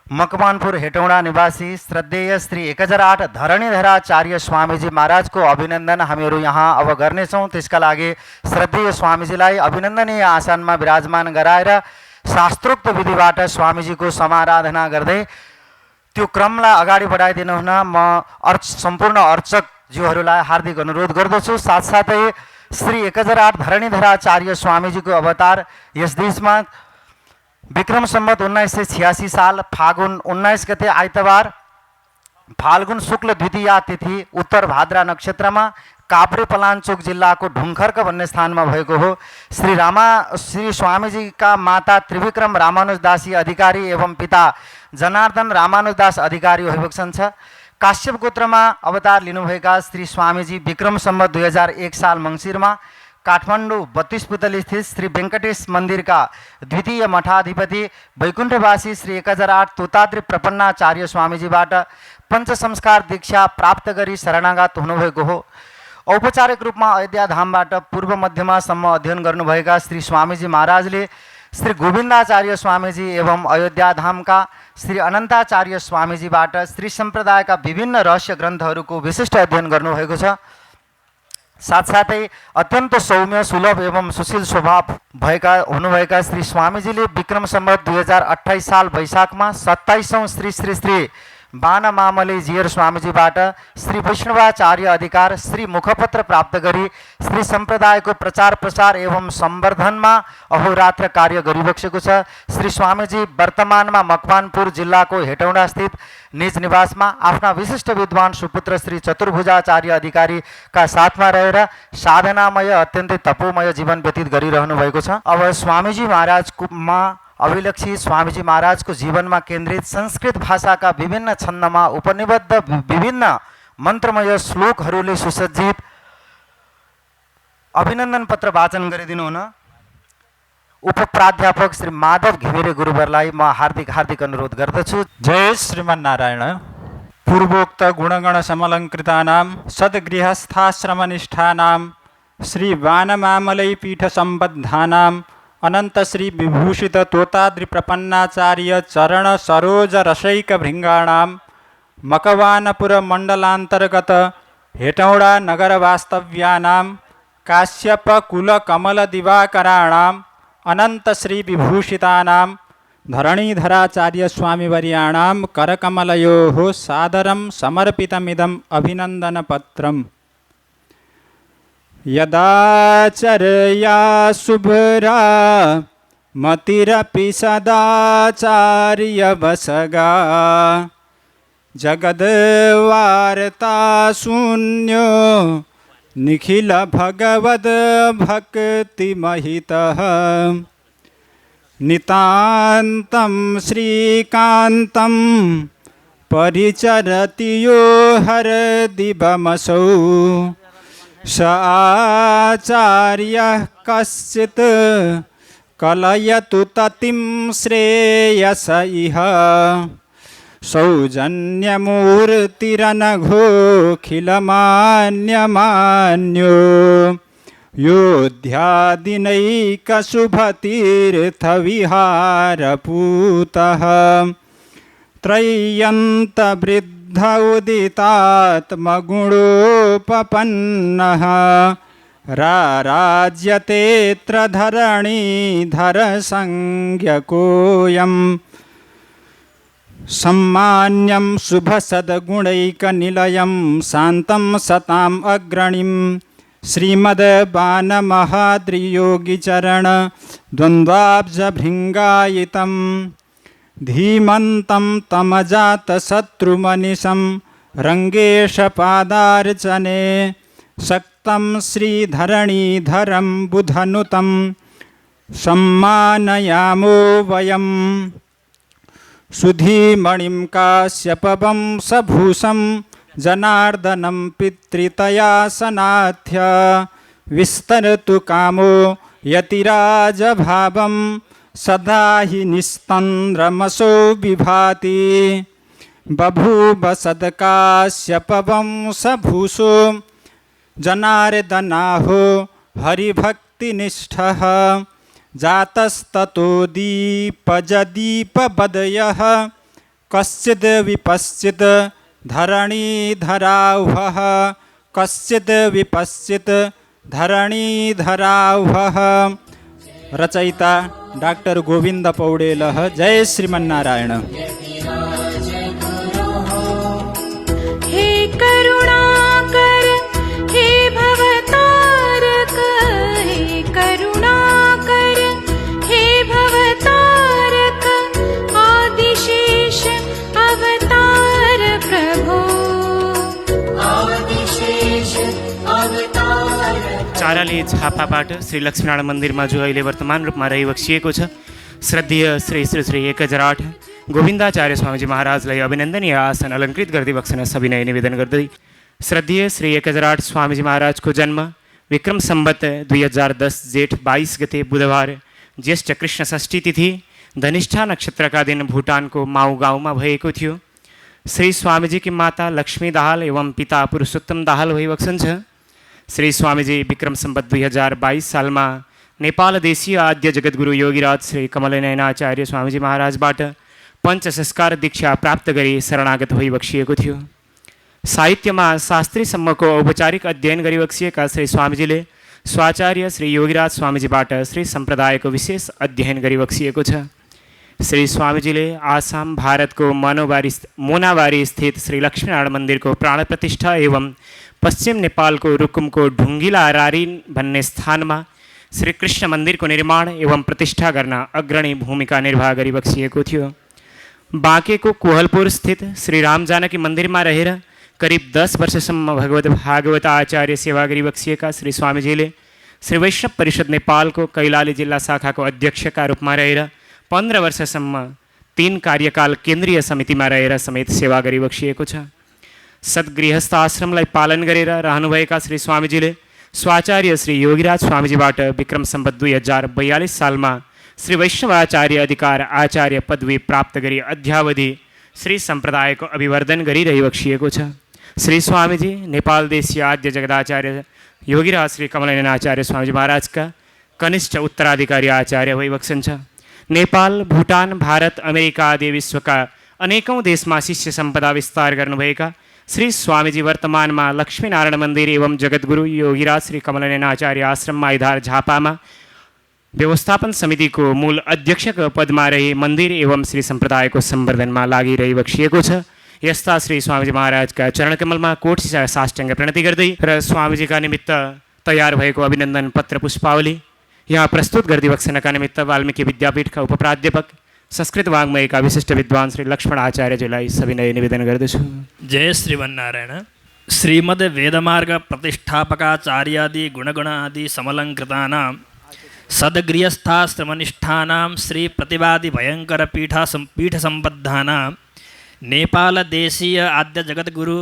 मकवानपुर हेटौँडा निवासी श्रद्धेय श्री 1008 धरणीधराचार्य स्वामीजी महाराजको अभिनन्दन हामीहरू यहाँ अब गर्नेछौँ। त्यसका लागि श्रद्धेय स्वामीजीलाई अभिनन्दनीय आसनमा विराजमान गराएर शास्त्रोक्त विधिबाट स्वामीजीको समाराधना गर्दै त्यो क्रमलाई अगाडि बढाइदिनु हुन म सम्पूर्ण अर्चकज्यूहरूलाई हार्दिक अनुरोध गर्दछु। साथसाथै श्री 1008 धरणीधराचार्य स्वामीजीको अवतार यस देशमा विक्रम सम्वत 1986 साल फागुन 19 गते आइतबार फाल्गुन शुक्ल द्वितीया तिथि उत्तर भाद्रा नक्षत्रमा काभ्रे पलाञ्चोक जिल्लाको ढुङ्खर्क भन्ने स्थानमा भएको हो। श्री स्वामीजीका माता त्रिविक्रम रामानुजदासी अधिकारी एवं पिता जनार्दन रामानुजदास अधिकारी भइबक्सन छ। काश्यप गोत्रमा अवतार लिनुभएका श्री स्वामीजी विक्रम सम्वत 2001 साल मङ्सिरमा काठमाडौँ 32 पुतली स्थित श्री वेङ्कटेश मन्दिरका द्वितीय मठाधिपति वैकुण्ठवासी श्री 1008 तोताद्री प्रपन्नाचार्य स्वामीजीबाट पञ्च संस्कार दीक्षा प्राप्त गरी शरणागत हुनुभएको हो। औपचारिक रूपमा अयोध्या धामबाट पूर्व मध्यमासम्म अध्ययन गर्नुभएका श्री स्वामीजी महाराजले श्री गोविन्दाचार्य स्वामीजी एवं अयोध्या धामका श्री अनन्ताचार्य स्वामीजीबाट श्री सम्प्रदायका विभिन्न रहस्य ग्रन्थहरूको विशिष्ट अध्ययन गर्नुभएको छ। साथसाथै अत्यन्त सौम्य सुलभ एवं सुशील स्वभाव हुनुभएका श्री स्वामीजीले विक्रम सम्वत 2028 साल वैशाखमा 27औं श्री श्री श्री बाणमामले जीयर स्वामीजीबाट श्री वैष्णवाचार्य अधिकार श्री मुखपत्र प्राप्त गरी श्री सम्प्रदायको प्रचार प्रसार एवं सम्वर्धनमा अहोरात्र कार्य गरिबक्सेको छ। श्री स्वामीजी वर्तमानमा मकवानपुर जिल्लाको हेटौँडा स्थित निज निवासमा आफ्ना विशिष्ट विद्वान सुपुत्र श्री चतुर्भुजाचार्य अधिकारीका साथमा रहेर साधनामय अत्यन्तै तपोमय जीवन व्यतीत गरिरहनु भएको छ। अब स्वामीजी महाराजमा अभिलक्षित स्वामीजी महाराजको जीवनमा केन्द्रित संस्कृत भाषाका विभिन्न छन्दमा उपनिबद्ध विभिन्न मन्त्रमय श्लोकहरूले सुसज्जित अभिनन्दन पत्र वाचन गरिदिनु हुन उपप्राध्यापक श्री माधव घिमिरे गुरुवरलाई म हार्दिक अनुरोध गर्दछु। जय श्रीमन्नारायण। पूर्वोक्त गुणगण समलङ्कृतानां सद्गृहस्थाश्रमनिष्ठानां श्री वानमामलै पीठ सम्बद्धानां अनंत श्री विभूषित तोताद्रि प्रपन्नाचार्य चरण सरोज रसैक भृंगाणां मकवानपुर मंडलांतर्गत हेटौड़ा नगर वास्तव्यानां काश्यप कुल कमल दिवाकराणां अनंत श्री विभूषितानां धरणीधराचार्य स्वामीवर्याणां करकमलयोः सादरं समर्पितमिदं अभिनंदन पत्रम्। यदाचर्या शुभ्रा मतिरपि सदाचार्यवसगा जगद्वार्ता शून्यो निखिल भगवद् भक्तिमहितः नितान्तं श्रीकान्तं परिचरति यो हरदिवमसौ स आचार्यः कश्चित् कलयतु ततिं श्रेयस इह सौजन्यमूर्तिरनघोऽखिलमान्यमान्यो योध्यादिनैकशुभतीर्थविहारपूतः त्रय्यन्तवृद्ध उदितात्मगुणोपपन्नः राराज्यतेऽत्र धरणीधरसंज्ञकोऽयम् सम्मान्यं शुभसद्गुणैकनिलयं शान्तं सताम् अग्रणीं श्रीमद्बाणमहाद्रियोगिचरण द्वन्द्वाब्जभृङ्गायितं धीमन्तं तमजातशत्रुमनिशं रङ्गेशपादार्चने सक्तं श्रीधरणीधरं बुधनुतं सम्मानयामो वयम् सुधीमणिं काश्यपवंशभूषं जनार्दनं पितृतया सनाथ्य विस्तरतु कामो यतिराजभावं सदा हि निस्तन्द्रमसो विभाति बभूव सत्काश्यपवंशभूषो जनार्दनाहो हरिभक्तिनिष्ठः जातस्ततो दीपजदीपबदयः कश्चिद् विपश्चित् धरणीधराह्वः कश्चिद् विपश्चित् धरणीधराह्वः। रचयिता डॉक्टर गोविंद पौडेलः। जय श्रीमन्नारायण। हे करुणाकर हे भवतारक हे करुणाकर हे भवतारक आदिशेष अवतार प्रभो आदिशेष अवतार। चाराले झापाबाट श्री लक्ष्मीनारायण मन्दिरमा जो अहिले वर्तमान रूपमा रहिबक्सिएको छ, श्रद्धेय श्री श्री श्री 1008 गोविन्दाचार्य स्वामीजी महाराजलाई अभिनन्दनीय आसन अलङ्कृत गर्दै बक्सन सविनय निवेदन गर्दै श्रद्धेय श्री 1008 स्वामीजी महाराजको जन्म विक्रम सम्वत 2010 जेठ 22 गते बुधबार ज्येष्ठ कृष्ण षष्ठी तिथि धनिष्ठा नक्षत्रका दिन भुटानको माउ गाउँमा भएको थियो। श्री स्वामीजीकी माता लक्ष्मी दाहाल एवं पिता पुरुषोत्तम दाहाल भइबक्सन्छ। श्री स्वामीजी विक्रम सम्वत 2022 सालमा नेपाल देशीय आद्य जगद्गुरु योगीराज श्री कमलनयनाचार्य स्वामीजी महाराजबाट पञ्चसंस्कार दीक्षा प्राप्त गरी शरणागत भइबक्सिएको थियो। साहित्यमा शास्त्रीसम्मको औपचारिक अध्ययन गरिबक्सिएका श्री स्वामीजीले स्वाचार्य श्री योगीराज स्वामीजीबाट श्री सम्प्रदायको विशेष अध्ययन गरिबक्सिएको छ। श्री स्वामीजीले आसाम भारतको मोनाबारी स्थित श्री लक्ष्मीनारायण मन्दिरको प्राण प्रतिष्ठा एवं पश्चिम नेपालको रुकुमको ढुङ्गिला रारी भन्ने स्थानमा श्री कृष्ण मन्दिरको निर्माण एवं प्रतिष्ठा गर्न अग्रणी भूमिका निर्वाह गरिबक्सिएको थियो। बाँकेको कोहलपुर स्थित श्री राम जानकी मन्दिरमा रहेर करिब 10 वर्षसम्म भागवत आचार्य सेवा गरिबक्सिएका श्री स्वामीजीले श्री वैष्णव परिषद नेपालको कैलाली जिल्ला शाखाको अध्यक्षका रूपमा रहेर 15 वर्षसम्म 3 कार्यकाल केन्द्रीय समितिमा रहेर समेत सेवा गरिबक्सिएको छ। सद्गृहस्थ आश्रमलाई पालन गरेर रहनुभएका श्री स्वामीजीले स्वाचार्य श्री योगीराज स्वामीजीबाट विक्रम सम्वत 2042 सालमा श्री वैष्णवाचार्य अधिकार आचार्य पदवी प्राप्त गरी अध्यावधि श्री सम्प्रदायको अभिवर्धन गरिरहिबक्सिएको छ। श्री स्वामीजी नेपाल देशीय आद्य जगदाचार्य योगीराज श्री कमलनयनाचार्य स्वामीजी महाराजका कनिष्ठ उत्तराधिकारी आचार्य भइबक्सन्छ। नेपाल, भुटान, भारत, अमेरिका आदि विश्वका अनेकौँ देशमा शिष्य सम्पदा विस्तार गर्नुभएका श्री स्वामीजी वर्तमानमा लक्ष्मीनारायण मन्दिर एवं जगद्गुरु योगीराज श्री कमलनयनाचार्य आश्रम माइधार झापामा व्यवस्थापन समितिको मूल अध्यक्षको पदमा रही मन्दिर एवं श्री सम्प्रदायको सम्वर्धनमा लागिरहिबक्सिएको छ। यस्ता श्री स्वामीजी महाराजका चरणकमलमा कोटी साष्टाङ्ग प्रणति गर्दै र स्वामीजीका निमित्त तयार भएको अभिनन्दन पत्र पुष्पावली यहाँ प्रस्तुत गरिदिबक्सनका निमित्त वाल्मीकि विद्यापीठका उपप्राध्यापक संस्कृत वाङ्मयका विशिष्ट विद्वान श्री लक्ष्मण आचार्यजीलाई सविनय निवेदन गर्दछु। जय श्रीमन्नारायण। श्रीमद् वेदमार्ग प्रतिष्ठापकाचार्यादि गुणगणादि समलङ्कृतानां सद्गृहस्थाश्रमनिष्ठानां श्री प्रतिवादि भयङ्कर पीठसम्बद्धानां नेपाल देशीय आद्य जगद्गुरु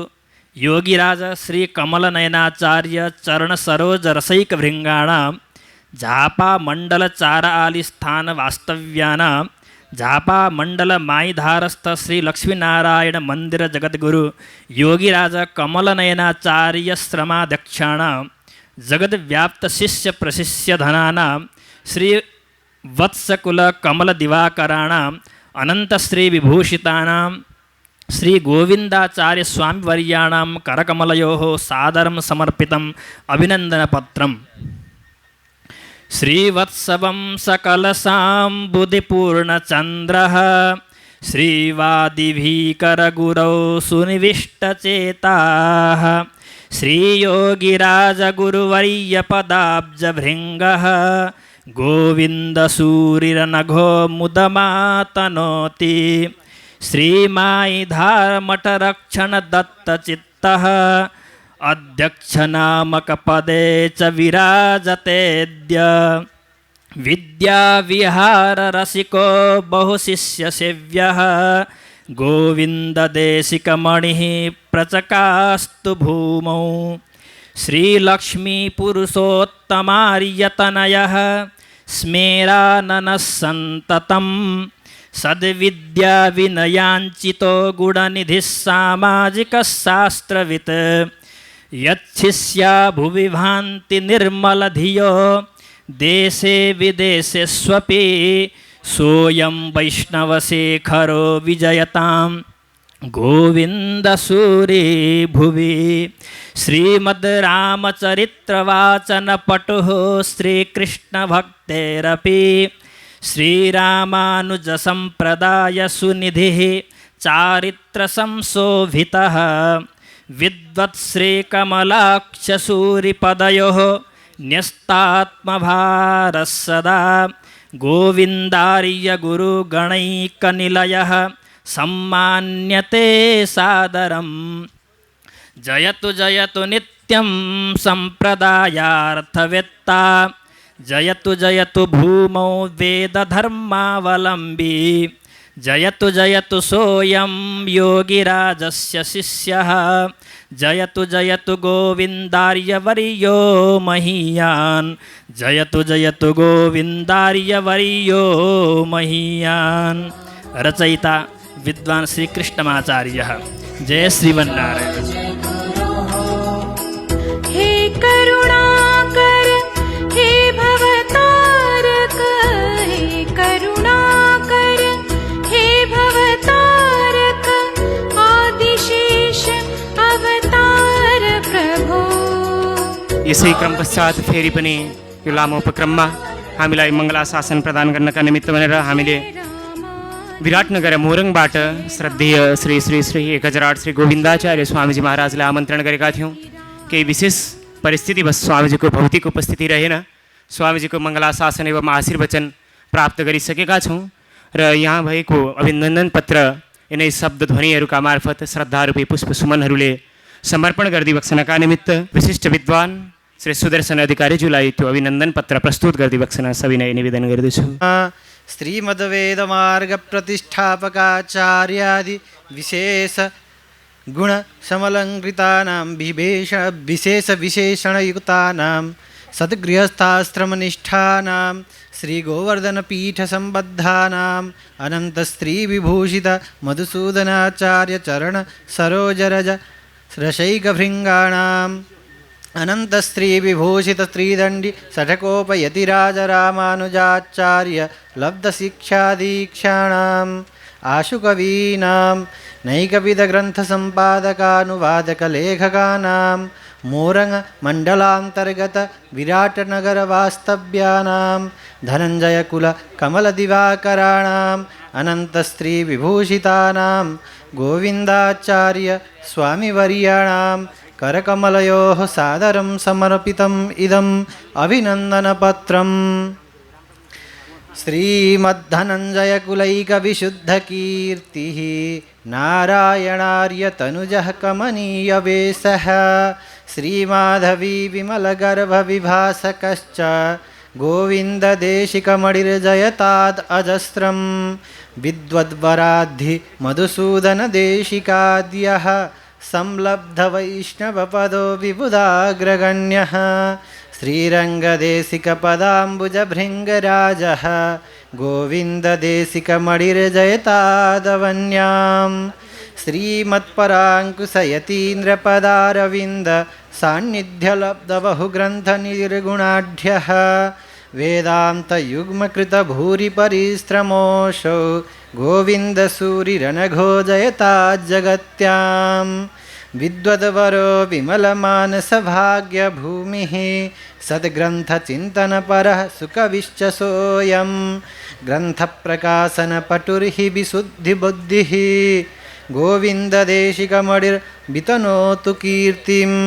योगिराज श्री कमलनयनाचार्य चरण सरोज रसैक भृंगाणां झापा मंडल चार आली स्थान वास्तव्यानां झापा मंडल माईधारस्थ श्री लक्ष्मीनारायण मंदिर जगद्गुरु योगिराज कमलनयनाचार्य श्रमाध्यक्षाणां जगद्व्याप्त शिष्य प्रशिष्य धनानां श्री वत्सकुल कमल दिवाकराणां अनंत श्री विभूषितानां श्री गोविंदाचार्य स्वामिवर्याणां करकमलयोः सादरं समर्पितम् अभिनन्दनपत्रम् श्रीवत्सवं सकलसाम्बुधिपूर्णचन्द्रः श्रीवादिभीकरगुरौ सुनिविष्टचेताः श्रीयोगिराजगुरुवर्यपदाब्जभृङ्गः गोविन्दसूरिरनघो मुदमातनोति श्रीमायिधारमठरक्षणदत्तचित्तः अध्यक्षनामकपदे च विराजतेऽद्य विद्याविहाररसिको बहुशिष्यसेव्यः गोविन्ददेशिकमणिः प्रचकास्तु भूमौ श्रीलक्ष्मीपुरुषोत्तमार्यतनयः स्मेराननः सन्ततं सद्विद्याविनयाञ्चितो गुणनिधिः सामाजिकः शास्त्रवित् यच्छिष्या भुवि भान्ति निर्मलधियो देशे विदेशेष्वपि सोऽयं वैष्णवशेखरो विजयतां गोविन्दसूरी भुवि श्रीमद् रामचरित्रवाचनपटुः श्रीकृष्णभक्तेरपि श्रीरामानुजसम्प्रदायसुनिधिः चारित्रसंशोभितः विद्वत्श्रीकमलाक्षसूरिपदयोः न्यस्तात्मभारः सदा गोविन्दार्यगुरुगणैकनिलयः सम्मान्यते सादरम् जयतु जयतु नित्यं सम्प्रदायार्थवेत्ता जयतु जयतु भूमौ वेदधर्मावलम्बी जयतु जयतु सोऽयं योगिराजस्य शिष्यः जयतु जयतु गोविन्दार्यवर्यो महीयान् जयतु जयतु गोविन्दार्यवर्यो महीयान् रचयिता विद्वान् श्रीकृष्णमाचार्यः जय श्रीमन्नारायण। हे करुणाकर हे भवतारक हे करुणाकर हे भवतारक आदिशेष अवतार प्रभो। यसै क्रम पश्चात फेरि पनि यो लामो उपक्रममा हामीलाई मङ्गलाशासन प्रदान गर्नका निमित्त भनेर हामीले विराटनगर मोरङबाट श्रद्धेय श्री श्री श्री 1008 श्री गोविन्दाचार्य स्वामीजी महाराजलाई आमन्त्रण गरेका थियौँ। केही विशेष परिस्थितिवश स्वामीजीको भौतिक उपस्थिति रहेन। स्वामीजीको मङ्गलाशासन एवं आशीर्वचन प्राप्त गरिसकेका छौँ र यहाँ भएको अभिनन्दन पत्र यिनै शब्द ध्वनिहरूका मार्फत श्रद्धारूपी पुष्प सुमनहरूले समर्पण गरिदिबक्सनका निमित्त विशिष्ट विद्वान श्री सुदर्शन अधिकारीज्यूलाई त्यो अभिनन्दन पत्र प्रस्तुत गरिदिबक्सन सविनय निवेदन गर्दछु। श्रीमद्वेदमार्ग प्रतिष्ठापकाचार्यादि विशेष गुण समलंकृतानां विशेष विशेषणयुक्तानां सद्गृहस्थाश्रमनिष्ठानां श्री गोवर्धन पीठ संबद्धानां अनंत स्त्री विभूषित मधुसूदनाचार्य चरण सरोजरज रसैकभृङ्गाणाम् अनंत स्त्री विभूषित स्त्रीदंडी सठकोपयतिराज रामानुजाचार्य लब्ध शिक्षा दीक्षाणाम आशुकवीनां नैकविध ग्रंथ संपादकानुवादक लेखकानां मोरंग मंडलांतर्गत विराटनगर वास्तव्यानां धनंजय कुल कमल दिवाकराणां अनंत स्त्री विभूषितानां गोविंदाचार्य स्वामिवर्याणां करकमलयोः सादरं समर्पितम् इदम् अभिनन्दनपत्रम्। श्रीमद्धनञ्जयकुलैकविशुद्धकीर्तिः नारायणार्यतनुजः कमनीयवेशः श्रीमाधवी विमलगर्भविभासकश्च गोविन्ददेशिकमणिर्जयताद् अजस्रं विद्वद्वराद्धि मधुसूदनदेशिकाद्यः संलब्धवैष्णवपदो विबुधाग्रगण्यः श्रीरङ्गदेशिकपदाम्बुजभृङ्गराजः गोविन्ददेशिकमणिर्जयतादवन्यां श्रीमत्पराङ्कुशयतीन्द्रपदारविन्द सान्निध्यलब्धबहुग्रन्थनिर्गुणाढ्यः वेदान्तयुग्मकृतभूरिपरिश्रमोऽसौ गोविन्दसूरिरनघो जयताज्जगत्यां विद्वद्वरो विमलमानसभाग्यभूमिः सद्ग्रन्थचिन्तनपरः सुकविश्च सोऽयं ग्रन्थप्रकाशनपटुर्हि विशुद्धिबुद्धिः गोविन्ददेशिकमणिर्वितनोतु कीर्तिम्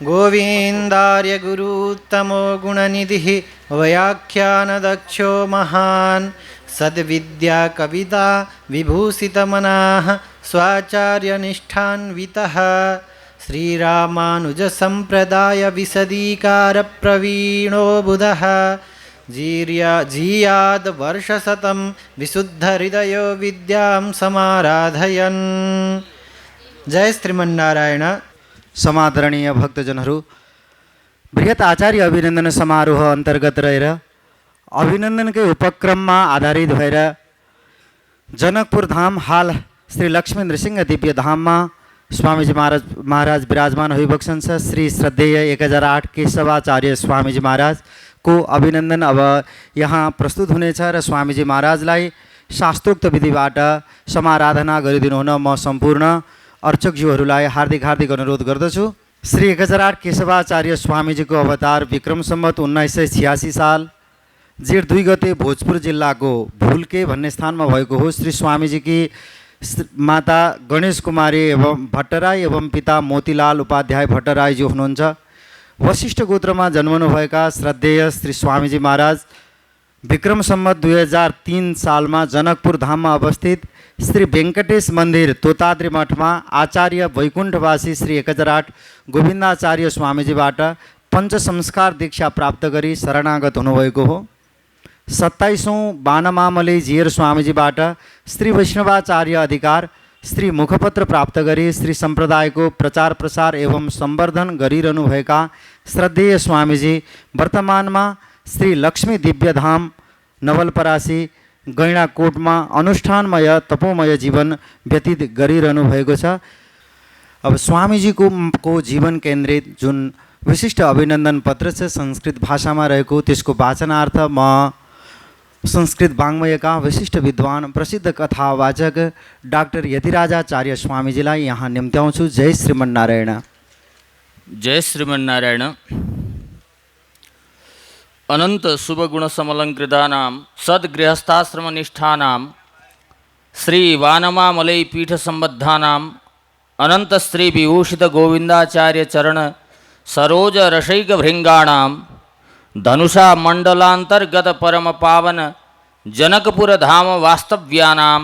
गोविन्दार्य गुरुत्तमो गुणनिधिः व्याख्यानदक्षो महान् सद्विद्या कविता विभूषितमनाः स्वाचार्यनिष्ठान्वितः श्रीरामानुजसम्प्रदाय विशदीकारप्रवीणो बुधः जीयाद् वर्षशतं विशुद्धहृदयो विद्यां समाराधयन्। जय श्रीमन्नारायण। समादरणीय भक्तजनहरू, बृहत आचार्य अभिनन्दन समारोह अन्तर्गत रहेर अभिनन्दनकै उपक्रममा आधारित भएर जनकपुर धाम हाल श्री लक्ष्मी नृसिंह दिव्य धाममा स्वामीजी महाराज विराजमान भइबक्छन्। श्री श्रद्धेय 1008 केशवाचार्य स्वामीजी महाराजको अभिनन्दन अब यहाँ प्रस्तुत हुनेछ र स्वामीजी महाराजलाई शास्त्रोक्त विधिबाट समाराधना गरिदिनु हुन म सम्पूर्ण अर्चकज्यूहरूलाई हार्दिक अनुरोध गर्दछु। श्री 1008 केशवाचार्य स्वामीजीको अवतार विक्रम सम्वत 1986 साल जेठ 2 गते भोजपुर जिल्लाको भुल्के भन्ने स्थानमा भएको हो। श्री स्वामीजीकी माता गणेश कुमारी एवं भट्टराई एवं पिता मोतीलाल उपाध्याय भट्टराईजी हुनुहुन्छ। वशिष्ठ गोत्रमा जन्मनुभएका श्रद्धेय श्री स्वामीजी महाराज विक्रम सम्वत 2003 सालमा जनकपुर धाममा अवस्थित श्री वेंकटेश मन्दिर तोताद्री मठमा आचार्य वैकुण्ठवासी श्री 1008 गोविन्दाचार्य स्वामीजीबाट पञ्चसंस्कार दीक्षा प्राप्त गरी शरणागत हुनुभएको हो। 27औं बानमामले जीयर स्वामीजीबाट श्री वैष्णवाचार्य अधिकार श्री मुखपत्र प्राप्त गरी श्री सम्प्रदायको प्रचार प्रसार एवं सम्वर्धन गरिरहनुभएका श्रद्धेय स्वामीजी वर्तमानमा श्री लक्ष्मी दिव्यधाम नवलपरासी गैँडाकोटमा अनुष्ठानमय तपोमय जीवन व्यतीत गरिरहनु भएको छ। अब स्वामीजीको जीवन केन्द्रित जुन विशिष्ट अभिनन्दन पत्र छ संस्कृत भाषामा रहेको, त्यसको वाचनार्थ म संस्कृत वाङ्मयका विशिष्ट विद्वान प्रसिद्ध कथावाचक डाक्टर यतिराजाचार्य स्वामीजीलाई यहाँ निम्त्याउँछु। जय श्रीमन्नारायण। जय श्रीमन्नारायण। अनंत शुभ गुण समलंकृतानां सद्गृहस्थाश्रमनिष्ठानां श्री वानमामलई पीठ संबद्धानां अनंत श्री विभूषित गोविंदाचार्य चरण सरोज रसैक भृंगाणां धनुषा मंडलांतर्गत परम पावन जनकपुर धाम वास्तव्यानां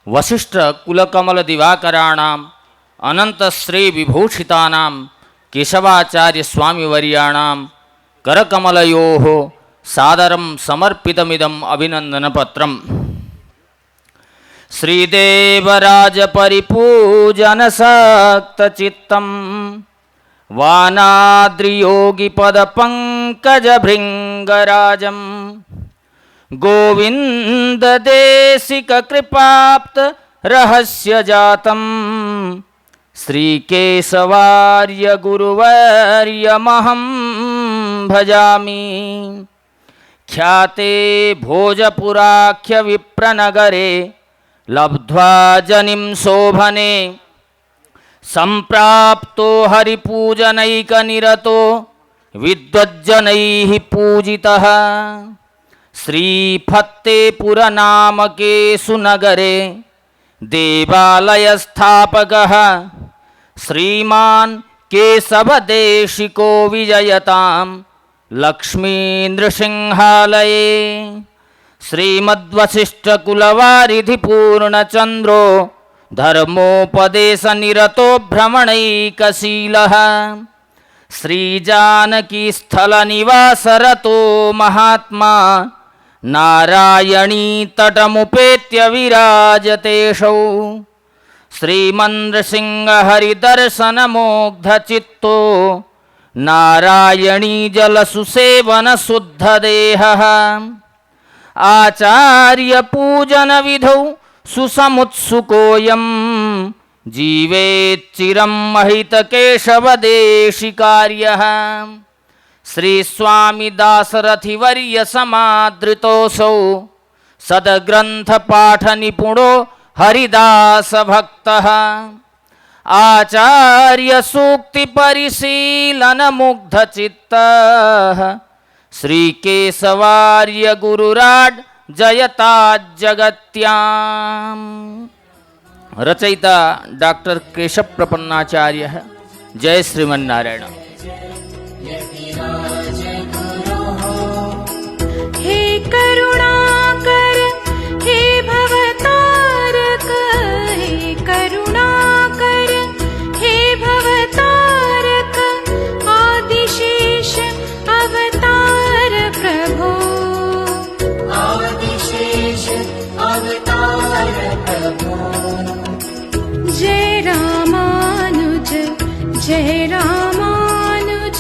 वशिष्ठ कुलकमल दिवाकराणां अनंत श्री विभूषितानां केशवाचार्य स्वामीवर्याणां करकमलयोः सादरं समर्पितमिदम् अभिनन्दनपत्रम्। श्रीदेवराजपरिपूजनसक्तचित्तं वानाद्रियोगिपदपङ्कजभृङ्गराजं गोविन्ददेशिककृपाप्तरहस्यजातं श्रीकेशवार्य गुरुवर्यमहं भजामि। ख्याते भोजपुराख्य विप्रनगरे लब्ध्वा जनिं शोभने संप्राप्तो हरिपूजनैकनिरतो विद्वज्जनैः पूजितः। श्रीफत्तेपुरनामकेषु नगरे देवालयस्थापकः श्रीमान् केशवदेशिको विजयतां लक्ष्मीनृसिंहालये। श्रीमद्वसिष्ठकुलवारिधिपूर्णचन्द्रो धर्मोपदेशनिरतो भ्रमणैकशीलः श्रीजानकीस्थलनिवासरतो महात्मा नारायणी तटमुपेत्य विराजतेषौ श्रीमन्द्रसिंहहरिदर्शनमुग्धचित्तो नारायणी जलसुसेवनशुद्धदेहः आचार्यपूजनविधौ सुसमुत्सुकोऽयं जीवेच्चिरं महितकेशवदेशिकार्यः श्रीस्वामिदासरथिवर्यसमादृतोऽसौ सद्ग्रन्थपाठनिपुणो हरिदासभक्तः आचार्यसूक्तिपरिशीलनमुग्धचित्तः श्रीकेशवार्य गुरुराड् जयताज्जगत्याम्। रचयिता डॉक्टर केशव प्रपन्नाचार्य। जय श्रीमन्नारायण। हे करुणाकर हे भवतारक हे करुणाकर हे भवतारक आदिशेष अवतार प्रभो आदिशेष अवतार प्रभो। जय रामानुज जय रामानुज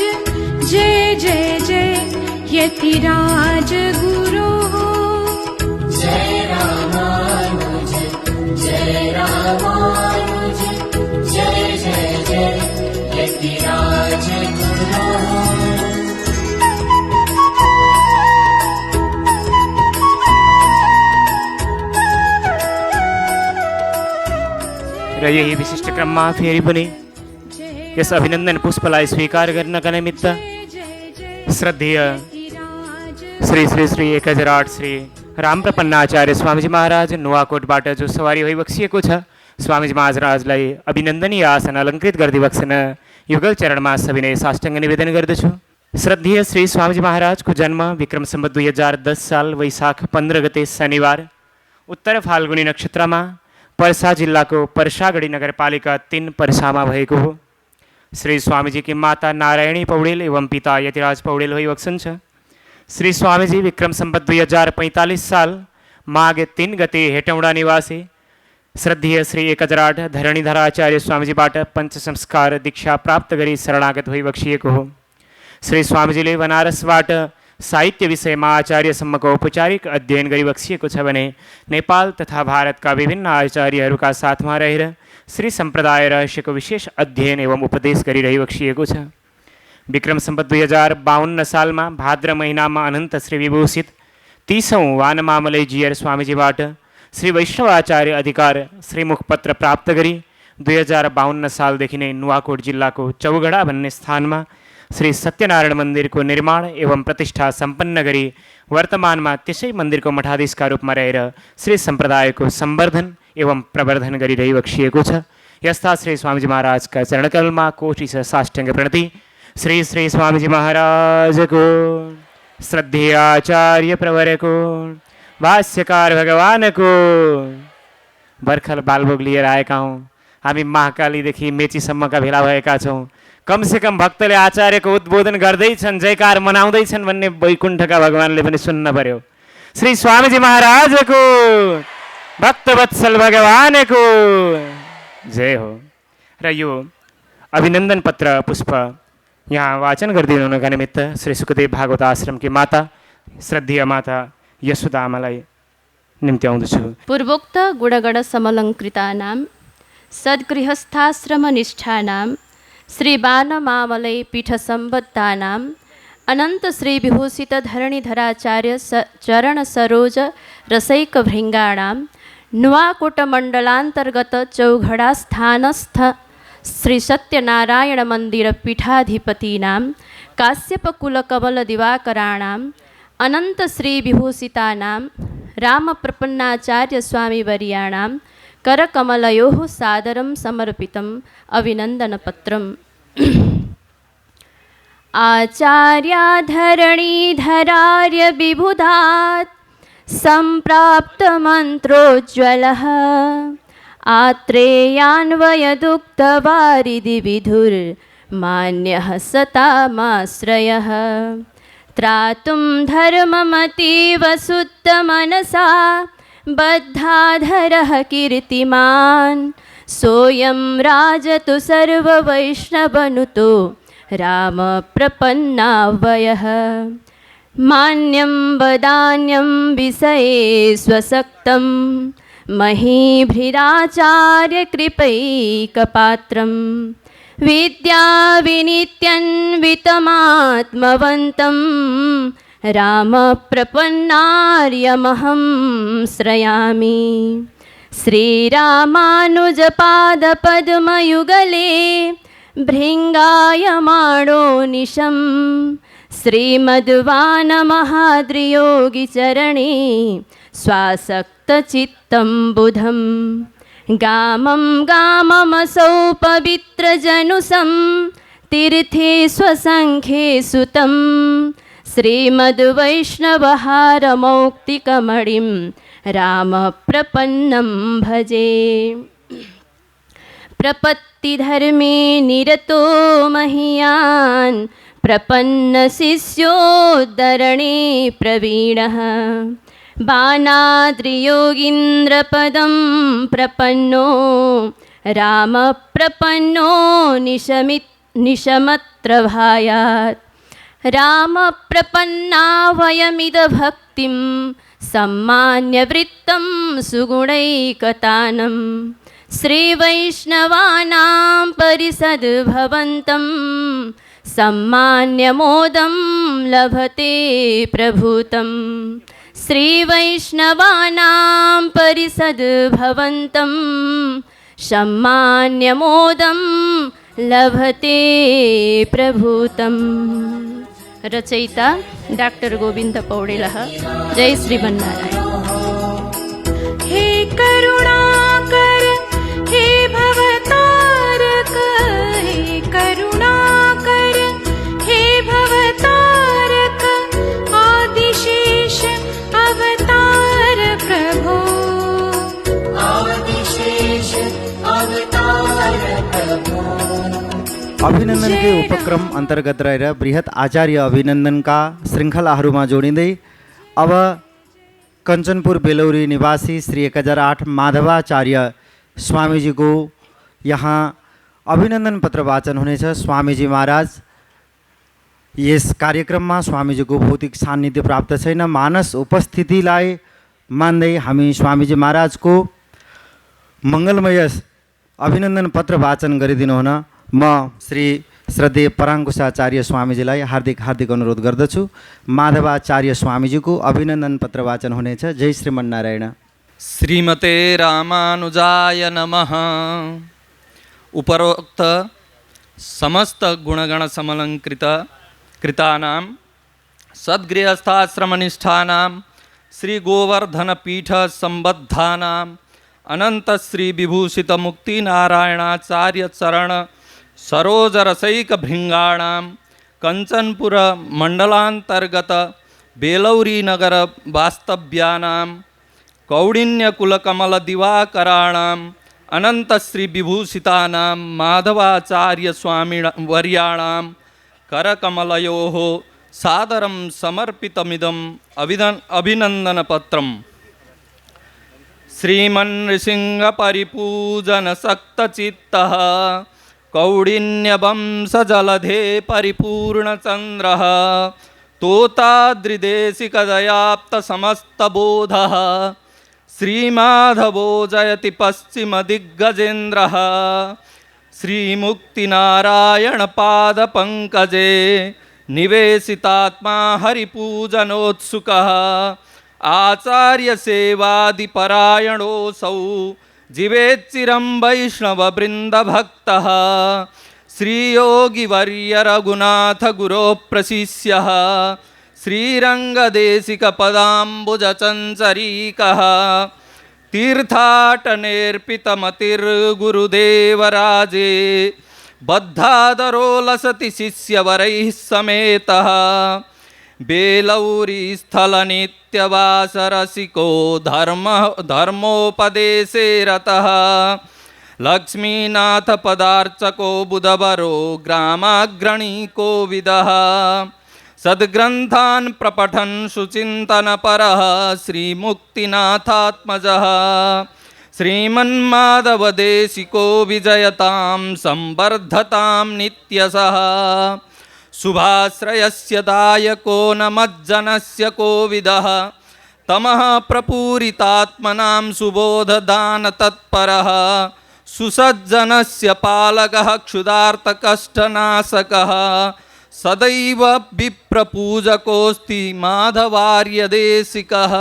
जय जय जय यतिराज गुरो। जय रामानुज जय रामानुज जय जय जय यतिराज गुरो। र यही विशिष्ट क्रममा फेरि पनि यस अभिनन्दन पुष्पलाई स्वीकार गर्नका निमित्त श्रद्धेय श्री श्री श्री 1008 श्री रामप्रपन्नाचार्य स्वामीजी महाराज नुवाकोटबाट जो सवारी भइबक्सिएको छ, स्वामीजी महाराजलाई अभिनन्दनीय आसन अलङ्कृत गरिदिबक्सन युगल चरणमा सविनय साष्टाङ्ग निवेदन गर्दछु। श्रद्धेय श्री स्वामीजी महाराजको जन्म विक्रम सम्वत 2010 साल वैशाख 15 गते शनिबार उत्तर फाल्गुनी नक्षत्रमा पर्सा जिल्लाको पर्सागढी नगरपालिका 3 पर्सामा भएको हो। श्री स्वामीजी की माता नारायणी पौडेल एवं पिता यतिराज पौडेल भइबक्सन छ। श्री स्वामीजी विक्रम सम्वत 2045 साल माघ 3 गते हेटौँडा निवासी श्रद्धेय श्री 1008 धरणीधराचार्य स्वामीजीबाट पञ्च संस्कार दीक्षा प्राप्त गरी शरणागत भइबक्सिएको हो। श्री स्वामीजीले बनारसबाट साहित्य विषयमा आचार्यसम्मको औपचारिक अध्ययन गरिबक्सिएको छ भने नेपाल तथा भारतका विभिन्न आचार्यहरूका साथमा रहेर श्री सम्प्रदाय रहस्यको विशेष अध्ययन एवं उपदेश गरिरहिबक्सिएको छ। विक्रम सम्वत 2052 सालमा भाद्र महिनामा अनन्त श्री विभूषित 30औं वानमामलै जीयर स्वामीजीबाट श्री वैष्णवाचार्य अधिकार श्री मुखपत्र प्राप्त गरी 2052 सालदेखि नै नुवाकोट जिल्लाको चौगडा भन्ने स्थानमा श्री सत्यनारायण मन्दिरको निर्माण एवं प्रतिष्ठा सम्पन्न गरी वर्तमानमा त्यसै मन्दिरको मठाधीशका रूपमा रहेर श्री सम्प्रदायको सम्वर्धन एवं प्रवर्धन गरिरहिबक्सिएको छ। यस्ता श्री स्वामीजी महाराजका चरणकमलमा कोटि साष्टाङ्ग प्रणति। श्री श्री स्वामीजी महाराजको, श्रद्धेय आचार्य प्रवरको, भाष्यकार भगवानको। भर्खर बालभोग लिएर आएका हौँ। हामी महाकालीदेखि मेचीसम्मका भेला भएका छौँ। कमसेकम भक्तले आचार्यको उद्बोधन गर्दैछन्, जयकार मनाउँदैछन् भन्ने वैकुण्ठका भगवानले पनि सुन्न पर्यो। श्री स्वामीजी महाराजको, भक्तवत्सल भगवानको जय हो। र यो अभिनन्दन पत्र पुष्प यहाँ वाचन गरिदिनुका निमित्त श्री सुखदेव भागवत आश्रमकी माता श्रद्धेय माता यशोदामालाई निम्ति आउँदछु। पूर्वोक्त गुणगण समलङ्कृतानां सद्गृहस्थाश्रमनिष्ठानां श्री बालमामलै पीठसम्बद्धानां अनंत श्री विभूषित धरणीधराचार्य चरण सरोज रसैकभृङ्गाणां नुवाकोटमण्डलान्तर्गत चौघडा स्थानस्थ श्री सत्यनारायण मंदिर पीठाधिपतीनां काश्यपकुलकमल दिवाकराणां अनंत श्री विभूषितानां रामप्रपन्नाचार्य स्वामीवर्याणां करकमलयोः सादरं समर्पितम् अभिनन्दनपत्रम्। आचार्याधरणीधरार्य विबुधात् सम्प्राप्तमन्त्रोज्ज्वलः आत्रेयान्वयदुक्तवारिधिविधुर् मान्यः सतामाश्रयः त्रातुं धर्ममतीव शुद्धमनसा बद्धाधरः कीर्तिमान् सोऽयं राजतु सर्ववैष्णवनुतो रामप्रपन्नावयः मान्यं वदान्यं विषये स्वसक्तं महीभृदाचार्यकृपैकपात्रं विद्याविनित्यन्वितमात्मवन्तं रामप्रपन्नार्यमहं श्रयामि श्रीरामानुजपादपद्मयुगले भृङ्गायमाणो निशं श्रीमद्वानमहाद्रियोगिचरणे स्वासक्तचित्तं बुधं गामं गाममसौ पवित्रजनुसं तीर्थे स्वसङ्खे सुतं श्रीमद्वैष्णवहारमौक्तिकमणिं रामप्रपन्नं भजे प्रपत्तिधर्मे निरतो महीयान् प्रपन्नशिष्योद्धरणे प्रवीणः बाणाद्रियोगीन्द्रपदं प्रपन्नो रामप्रपन्नो निशमत्र भायात् रामप्रपन्ना वयमिदभक्तिं सम्मान्यवृत्तं सुगुणैकतानं श्रीवैष्णवानां परिषद्भवन्तं सम्मान्यमोदं लभते प्रभूतं श्रीवैष्णवानां परिषद्भवन्तं सम्मान्यमोदं लभते प्रभूतम् रचयिता डॉक्टर गोविंद पौडेलः। जय श्रीमन्नारायण। हे करुणाकर हे भवतारक हे करुणाकर हे भवतारक आदिशेष अवतार प्रभो आदिशेष अवतार प्रभो। अभिनन्दन के उपक्रम अन्तर्गत रहेर बृहत आचार्य अभिनन्दनका श्रृङ्खलाहरूमा जोडिँदै अब कञ्चनपुर बेलौरी निवासी श्री 1008 माधवाचार्य स्वामीजीको यहाँ अभिनन्दन पत्र वाचन हुनेछ। स्वामीजी महाराज यस कार्यक्रममा स्वामीजीको भौतिक सान्निध्य प्राप्त छैन। मानस उपस्थितिलाई मान्दै हामी स्वामीजी महाराजको मङ्गलमय अभिनन्दन पत्र वाचन गरिदिनुहुन म श्री श्रद्धेय पराङ्कुशाचार्य स्वामीजीलाई हार्दिक हार्दिक अनुरोध गर्दछु। माधवाचार्य स्वामीजीको अभिनन्दन पत्र वाचन हुनेछ। जय श्रीमन्नारायण। श्रीमते रामानुजाय नमः। उपरोक्त समस्त गुणगण समलंकृत कृतानां सद्गृहस्थाश्रमनिष्ठानां श्री गोवर्धन पीठ संबद्धानां अनंत श्री विभूषित मुक्ति नारायणाचार्य चरण सरोजरसैक भृंगाणां कंचनपुर मंडलांतर्गत बेलौरी नगर वास्तव्यानां कौडिन्यकुलकमल दिवाकराणां अनंत श्री विभूषितानां माधवाचार्य स्वामी वर्याणां करकमलयोः सादरं समर्पितमिदं अभिनंदन पत्रम्। श्रीमन्नृसिंह परिपूजन सक्तचित्तः कौडिन्यवंशजलधे परिपूर्णचन्द्रः तोताद्रिदेशिकदयाप्तसमस्तबोधः श्रीमाधवो जयति पश्चिमदिग्गजेन्द्रः श्रीमुक्तिनारायणपादपङ्कजे निवेशितात्मा हरिपूजनोत्सुकः आचार्यसेवादिपरायणोऽसौ जीवेच्चिरं वैष्णववृन्दभक्तः श्रीयोगिवर्यरघुनाथगुरोः प्रशिष्यः श्रीरङ्गदेशिकपदाम्बुजचञ्चरीकः तीर्थाटनेऽर्पितमतिर्गुरुदेवराजे बद्धादरो लसति शिष्यवरैः समेतः बेलौरीस्थलनित्यवासरसिको धर्मोपदेशे रतः लक्ष्मीनाथ पदार्चको बुधवरो ग्रामाग्रणी कोविदः सद्ग्रन्थान् प्रपठन् सुचिन्तनपरः श्रीमुक्तिनाथात्मजः श्रीमन्माधवदेशिको विजयतां संवर्धतां नित्यशः शुभाश्रयस्य दायको न मज्जनस्य कोविदः तमः प्रपूरितात्मनां सुबोधदानतत्परः सुसज्जनस्य पालकः क्षुधार्तकष्टनाशकः सदैव विप्रपूजकोऽस्ति माधवार्यदेशिकः।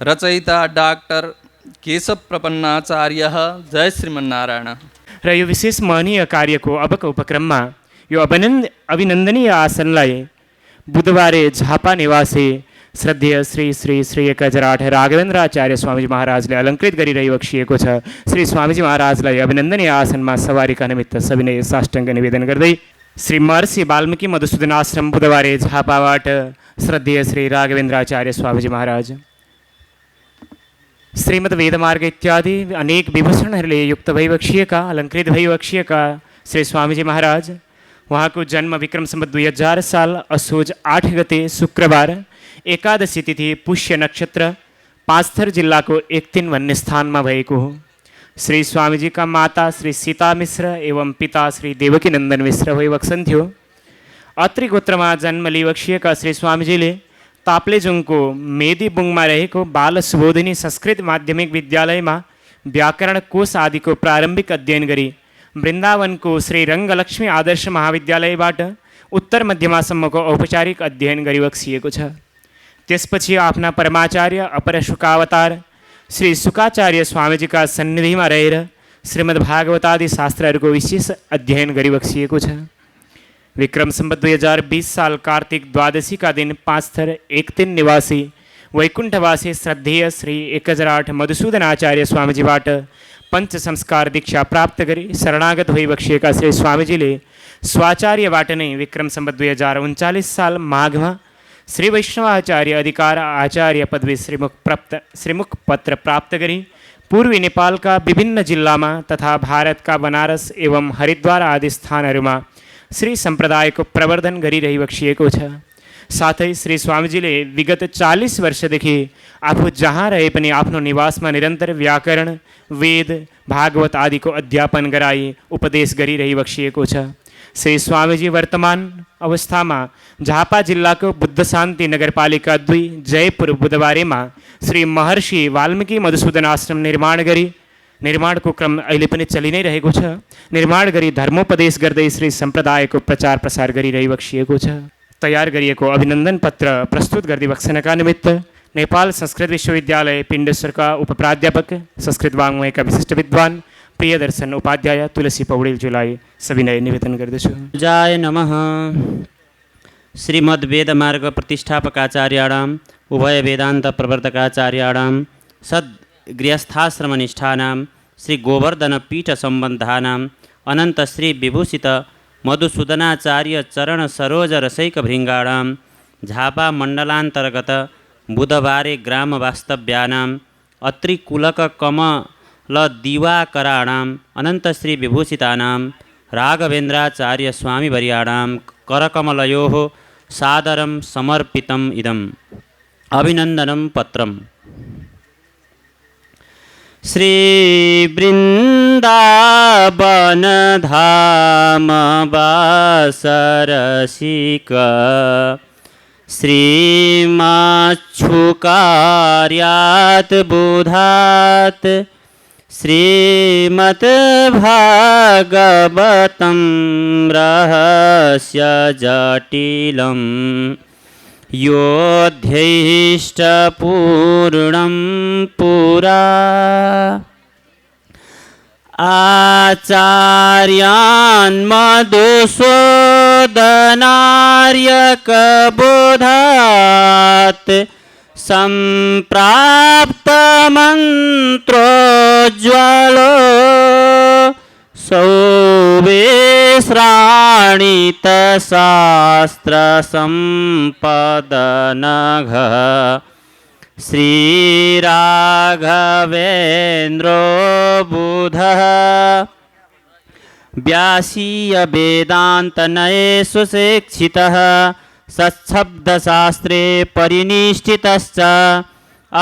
रचयिता डॉक्टर केशव प्रपन्नाचार्य। जय श्रीमन्नारायण। र यो विशेष महनीय कार्यको अबको उपक्रममा यो अभिनन्दनीय आसनलाई बुधबारे झापा निवासी श्रद्धेय श्री श्री श्री 1008 राघवेन्द्राचार्य स्वामीजी महाराजले अलङ्कृत गरिरहेको छ। श्री स्वामीजी महाराजलाई अभिनन्दनीय आसनमा सवारीका निमित्त सविनय साष्टाङ्ग निवेदन गर्दै श्री महर्षि वाल्मीकि मधुसूदन आश्रम बुधबारे झापाबाट श्रद्धेय श्री राघवेन्द्राचार्य स्वामीजी महाराज श्रीमद् वेदमार्ग इत्यादि अनेक विभूषणहरूले युक्त भइबक्सिएका अलङ्कृत भइबक्सिएका श्री स्वामीजी महाराज उहाँको जन्म विक्रम सम्वत 2000 साल असोज 8 गते शुक्रबार एकादशी तिथि पुष्य नक्षत्र पाँचथर जिल्लाको एकतिन भन्ने स्थानमा भएको हो। श्री स्वामीजीका माता श्री सीता मिश्र एवं पिता श्री देवकीनन्दन मिश्र भइबक्सन्थ्यो। अत्रि गोत्रमा जन्म लिइबक्सिएका श्री स्वामीजीले ताप्लेजुङको मेदीबुङमा रहेको बाल सुबोधिनी संस्कृत माध्यमिक विद्यालयमा व्याकरण कोश आदिको प्रारम्भिक अध्ययन गरी वृन्दावनको श्री रङ्गलक्ष्मी आदर्श महाविद्यालयबाट उत्तर मध्यमासम्मको औपचारिक अध्ययन गरिबक्सिएको छ। त्यसपछि आफ्ना परमाचार्य अपर शुकावतार श्री शुकाचार्य स्वामीजीका सन्निधिमा रहेर श्रीमद् भागवतादि शास्त्रहरूको विशेष अध्ययन गरिबक्सिएको छ। विक्रम सम्वत 2020 साल कार्तिक द्वादशीका दिन पाँचथर एकतिन निवासी वैकुण्ठवासी श्रद्धेय श्री 1008 मधुसूदन आचार्य स्वामीजीबाट पंच संस्कार दीक्षा प्राप्त गरी शरणागत भइबक्सिएका श्री स्वामीजीले स्वाचार्यबाट नै विक्रम सम्वत 2039 साल माघमा श्री वैष्णवाचार्य अधिकार आचार्य पदवी श्रीमुख पत्र प्राप्त गरी पूर्वी नेपालका विभिन्न जिल्लामा तथा भारतका बनारस एवं हरिद्वार आदि स्थानहरूमा श्री सम्प्रदायको प्रवर्धन गरिरहेको छ। साथै श्री स्वामीजीले विगत 40 वर्षदेखि आफू जहाँ रहे पनि आफ्नो निवासमा निरन्तर व्याकरण वेद भागवत आदिको अध्यापन गराई उपदेश गरिरहेको छ। श्री स्वामीजी वर्तमान अवस्थामा झापा जिल्लाको बुद्ध शान्ति नगरपालिका 2 जयपुर बुधबारेमा श्री महर्षि वाल्मीकि मधुसूदन आश्रम निर्माणको क्रम अहिले पनि चलि नै रहेको छ। निर्माण गरी धर्मोपदेश गर्दै श्री सम्प्रदायको प्रचार प्रसार गरिरहेको छ। तयार गरिएको अभिनन्दन पत्र प्रस्तुत गरिदिबक्सनका निमित्त नेपाल संस्कृत विश्वविद्यालय पिण्डेश्वरका उपप्राध्यापक संस्कृत वाङ्मयका विशिष्ट विद्वान प्रियदर्शन उपाध्याय तुलसी पौडेलज्यूलाई सविनय निवेदन गर्दछु। जाय नमः। श्रीमद् वेदमार्ग प्रतिष्ठापकाचार्याणाम् उभय वेदान्त प्रवर्तकाचार्याणां सद् गृहस्थाश्रमनिष्ठानां श्री गोवर्धन पीठ सम्बन्धानाम् अनंत श्री विभूषित मधुसूदनाचार्य चरण सरोज रसैक भृंगाणां झापा मंडलांतर्गत बुधवारे ग्राम वास्तव्यानां अत्रिकुलक कमल दिवाकराणां अनंत श्री विभूषितानां राघवेन्द्राचार्य स्वामी वर्याणां करकमलयोः सादरं समर्पितम् इदम् अभिनन्दनं पत्रम्। श्री वृन्दावन धाम वासरसिक श्रीमाच्छुकार्यात् बुधात् श्रीमद् भागवतं रहस्य जटिलं योऽध्यैष्टपूर्णं पुरा आचार्यान् मधुसूदनार्यकबोधात् सम्प्राप्तमन्त्रोज्ज्वलो सौविश्राणितशास्त्रसम्पदनघ श्रीराघवेन्द्रो बुधः व्यासीय वेदान्तनये सुशिक्षितः सच्छब्दशास्त्रे परिनिष्ठितश्च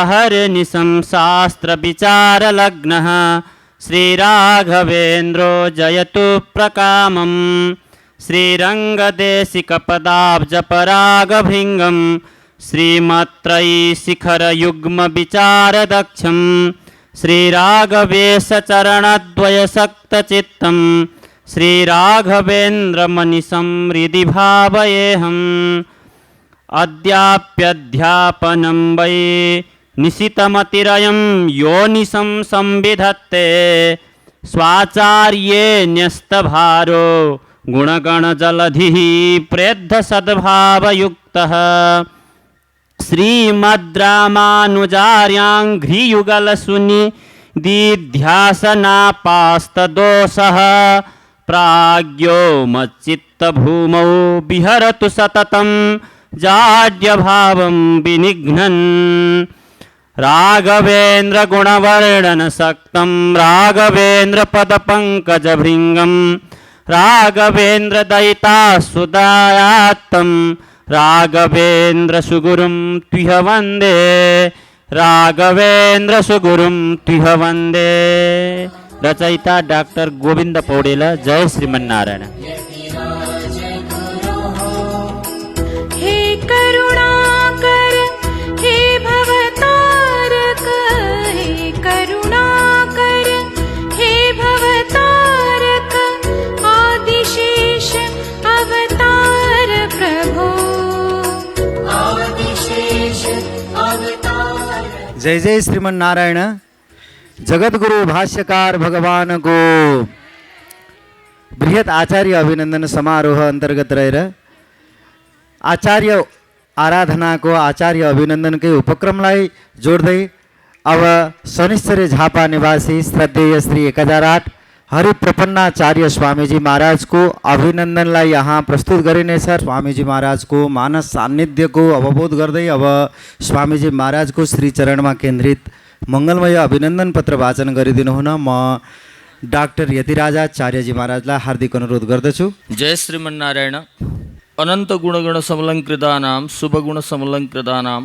अहर्निशं शास्त्रविचारलग्नः श्रीराघवेन्द्रो जयतु प्रकामं श्रीरङ्गदेशिकपदाब्जपरागभृङ्गं श्रीमत्रयीशिखरयुग्मविचारदक्षं श्रीराघवेशचरणद्वयसक्तचित्तं श्रीराघवेन्द्रमनिशं हृदि भावयेऽहम् अद्याप्यध्यापनं वै निशितमतिरयं योनिशं संविधत्ते स्वाचार्ये न्यस्तभारो गुणगणजलधिः प्रेद्धसद्भावयुक्तः श्रीमद्रामानुजार्याङ्घ्रियुगलशून्यदिध्यासनापास्तदोषः प्राज्ञो मच्चित्तभूमौ विहरतु सततं जाड्यभावं विनिघ्नन् राघवेन्द्रगुणवर्णनसक्तं राघवेन्द्रपदपङ्कजभृङ्गं राघवेन्द्रदयितासुदायात्तं राघवेन्द्रसुगुरुं त्विह वन्दे राघवेन्द्रसुगुरुं त्विह वन्दे। रचयिता डॉक्टर गोविंद पौडेल। जय श्रीमन्नारायण। हे करुणाकर हे भवतारक हे करुणाकर हे भवतारक आदिशेष अवतार प्रभो आदिशेष अवतार। जय जय श्रीमन्नारायण। जगद्गुरु भाष्यकार भगवान को बृहत आचार्य अभिनंदन समारोह अंतर्गत रहेर आचार्य आराधना को आचार्य अभिनंदन के उपक्रमलाई जोड्दै अब शनिश्चरी झापा निवासी श्रद्धेय श्री 1008 हरिप्रपन्नाचार्य स्वामीजी महाराज को अभिनंदनलाई यहाँ प्रस्तुत गरिनेछ। स्वामीजी महाराज को मानस सान्निध्य को अवबोध गर्दै अब स्वामीजी महाराज को श्री चरणमा केन्द्रित मंगलमय अभिनंदन पत्र वाचन गरिदिनु हुन म डाक्टर यतिराजाचार्यजी महाराजलाई हार्दिक अनुरोध गर्दछु। जय श्रीमन्नारायण। अनंत गुणगण समलंकृतानां शुभगुण समलंकृतानां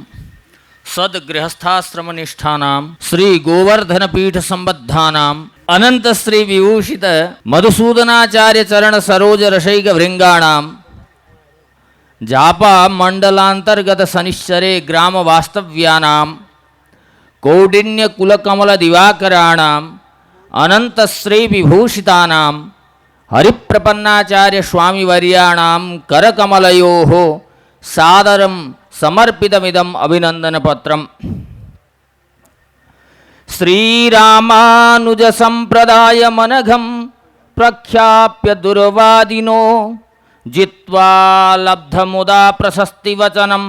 सद्गृहस्थाश्रमनिष्ठानां श्री गोवर्धन पीठ संबद्धानां अनंत श्री विभूषित मधुसूदनाचार्य चरण सरोज रसैक भृंगाणां जापा मंडलांतर्गत शनिश्चरे ग्राम वास्तव्यानां कौडिन्य कुलकमल दिवाकराणां अनंत श्री विभूषितानां हरिप्रपन्नाचार्य स्वामी वर्याणां करकमलयोः सादरं समर्पितमिदम् अभिनंदन पत्रम्। श्रीरामानुज संप्रदाय मनघं प्रख्याप्य दुर्वादिनो जित्वा लब्धमुदा प्रशस्तिवचनं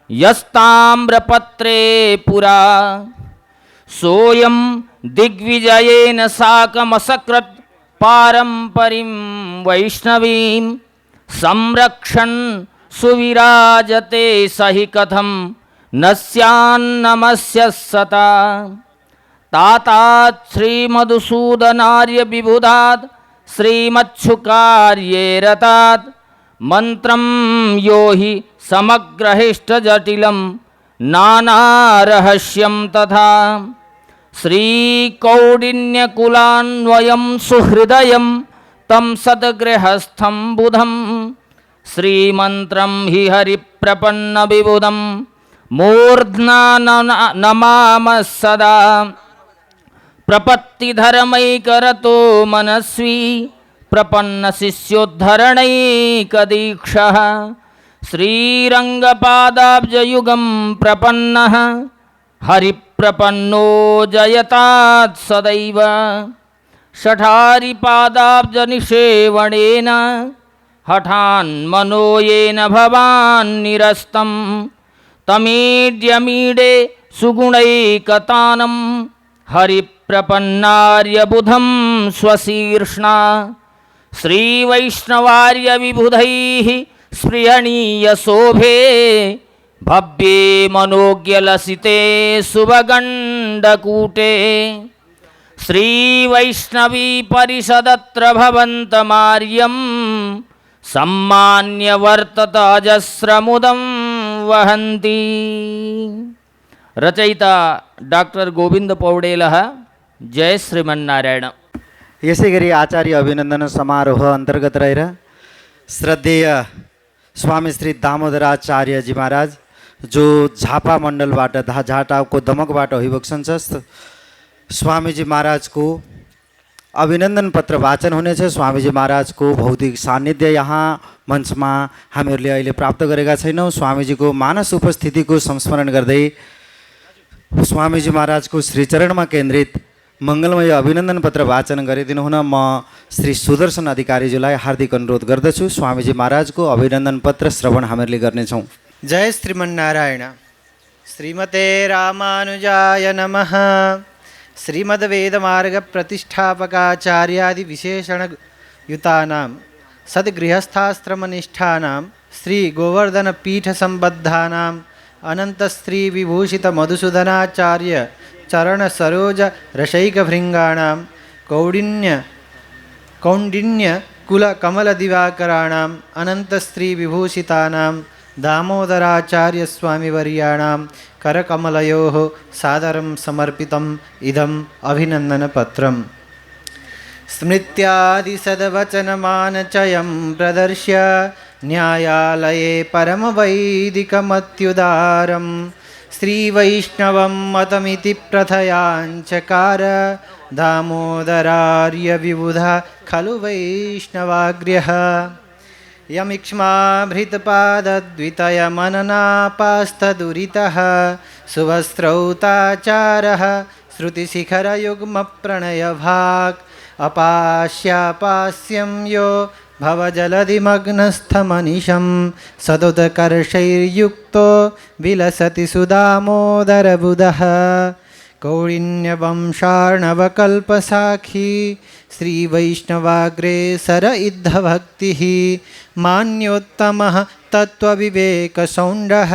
यस्ताम्रपत्रे पुरा सोऽयं दिग्विजयेन साकमसकृत् पारंपरिं वैष्णवीं संरक्षन् सुविराजते सहि कथं न स्यान्नमस्य सता तातात् श्रीमधुसूदनार्य विबुधात् श्रीमच्छुकार्ये रतात् मंत्रं यो हि समग्रहेष्टजटिलं नानारहस्यं तथा श्रीकौडिन्यकुलान्वयं सुहृदयं तं सद्गृहस्थं बुधं श्रीमन्त्रं हि हरिप्रपन्नविबुधं मूर्ध्ना नमामः सदा प्रपत्तिधर्मैकरतो मनस्वी प्रपन्नशिष्योद्धरणैकदीक्षः श्रीरङ्गपादाब्जयुगं प्रपन्नः हरिप्रपन्नो जयतात् सदैव षठारिपादाब्जनिषेवणेन हठान्मनो येन भवान् निरस्तं तमीड्यमीडे सुगुणैकतानं हरिप्रपन्नार्यबुधं स्वशीर्ष्णा श्रीवैष्णवार्यविबुधैः स्पृहणीयशोभे भव्ये मनोज्ञलसिते शुभगण्डकूटे श्रीवैष्णवी परिषदत्र भवन्तमार्यं सम्मान्य वर्तत अजस्रमुदं वहन्ति. रचयिता डॉक्टर गोविंद पौडेलः. जय श्रीमन्नारायण. यसै गरी आचार्य अभिनन्दन समारोह अन्तर्गत रहेर श्रद्धेय स्वामी श्री दामोदराचार्यजी महाराज जो झापा मण्डलबाट झाटाको दमकबाट अभिभक्षण छ, स्वामीजी महाराजको अभिनन्दन पत्र वाचन हुनेछ. स्वामीजी महाराजको भौतिक सान्निध्य यहाँ मञ्चमा हामीहरूले अहिले प्राप्त गरेका छैनौँ. स्वामीजीको मानस उपस्थितिको संस्मरण गर्दै स्वामीजी महाराजको श्रीचरणमा केन्द्रित मङ्गलमय अभिनन्दन पत्र वाचन गरिदिनु हुन म श्री सुदर्शन अधिकारीज्यूलाई हार्दिक अनुरोध गर्दछु. स्वामीजी महाराजको अभिनन्दन पत्र श्रवण हामीहरूले गर्नेछौँ. जय श्रीमन्नारायण. श्रीमते रामानुजाय नमः. श्रीमद्वेदमार्गप्रतिष्ठापकाचार्यादि विशेषणयुतानां सद्गृहस्थाश्रमनिष्ठानां श्री गोवर्धनपीठसम्बद्धानां अनन्तश्रीविभूषितमधुसूदनाचार्य चरणसरोजरशैकभृङ्गाणां कौण्डिन्यकुलकमलदिवाकराणाम् अनन्तश्रीविभूषितानां दामोदराचार्यस्वामिवर्याणां करकमलयोः सादरं समर्पितम् इदम् अभिनन्दनपत्रम्. स्मृत्यादिसद्वचनमानचयं प्रदर्श्य न्यायालये परमवैदिकमत्युदारं श्रीवैष्णवं मतमिति प्रथयाञ्चकार दामोदरार्यविबुधा खलु वैष्णवाग्र्यः. यमीक्ष्माभृतपादद्वितयमननापास्तदुरितः शुभस्रौताचारः श्रुतिशिखरयुग्मप्रणयभाक् अपास्यापास्यं यो भवजलधिमग्नस्थमनिशं सदुत्कर्षैर्युक्तो विलसति सुदामोदरबुधः. कौण्डिन्यवंशार्णवकल्पसाखी श्रीवैष्णवाग्रेसर इद्धभक्तिः मान्योत्तमः तत्त्वविवेकसौण्डः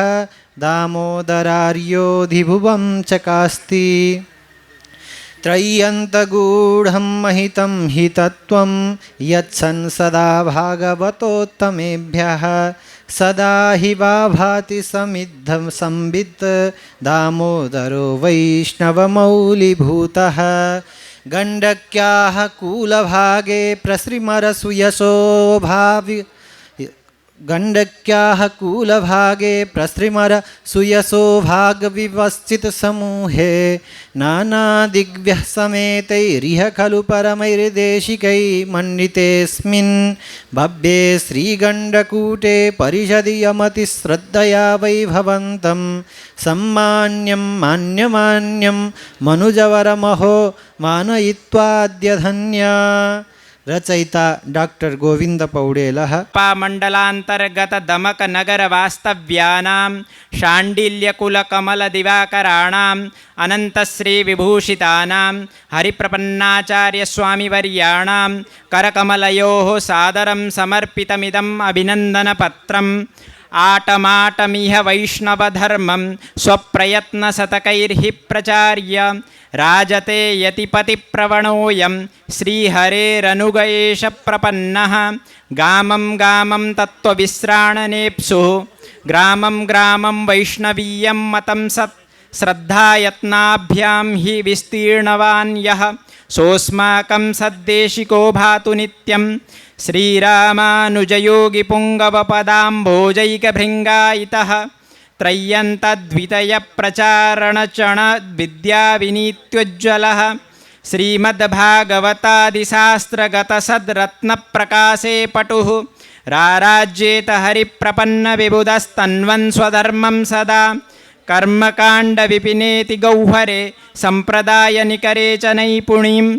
दामोदरार्योऽधिभुवं चकास्ति. त्रय्यन्तगूढं महितं हि तत्त्वं यत्सन् सदा भागवतोत्तमेभ्यः सदा हि वा भाति समिद्धं संवित् दामोदरो वैष्णवमौलिभूतः. गण्डक्याः कूलभागे प्रसृमरसुयशो भावि गण्डक्याः कूलभागे प्रसृमर सुयशो भागविवस्थितसमूहे नानादिग्भ्यः समेतैरिह खलु परमैर्देशिकै मण्डितेऽस्मिन् भव्ये श्रीगण्डकूटे परिषदि यमतिश्रद्धया वैभवन्तं सम्मान्यं मान्यमान्यं मनुजवरमहो मानयित्वाद्यधन्या. रचयिता डॉक्टर गोविंद पौडेलः. मंडलांतर्गत दमक नगर वास्तव्यानां शाण्डिल्यकुलकमलदिवाकराणाम् अनन्तश्रीविभूषितानां हरिप्रपन्नाचार्यस्वामिवर्याणां करकमलयोः सादरं समर्पितमिदम् अभिनन्दनपत्रम्. आटमाटमिह वैष्णवधर्मं स्वप्रयत्नशतकैर्हि प्रचार्य राजते यतिपतिप्रवणोऽयं श्रीहरेरनुग एष प्रपन्नः. गामं गामं तत्त्वविश्राणनेप्सुः ग्रामं ग्रामं वैष्णवीयं मतं श्रद्धायत्नाभ्यां हि विस्तीर्णवान् यः सोऽस्माकं सद्देशिको भातु नित्यं. श्रीरामानुजयोगिपुङ्गवपदाम्भोजैकभृङ्गायितः त्रय्यन्तद्वितयप्रचारणचणविद्याविनीत्योज्ज्वलः. श्रीमद्भागवतादिशास्त्रगतसद्रत्नप्रकाशे पटुः राराज्येत हरिप्रपन्नविबुधस्तन्वन् स्वधर्मं सदा. कर्मकाण्डविपिनेति गौहरे सम्प्रदायनिकरे च नैपुणीम्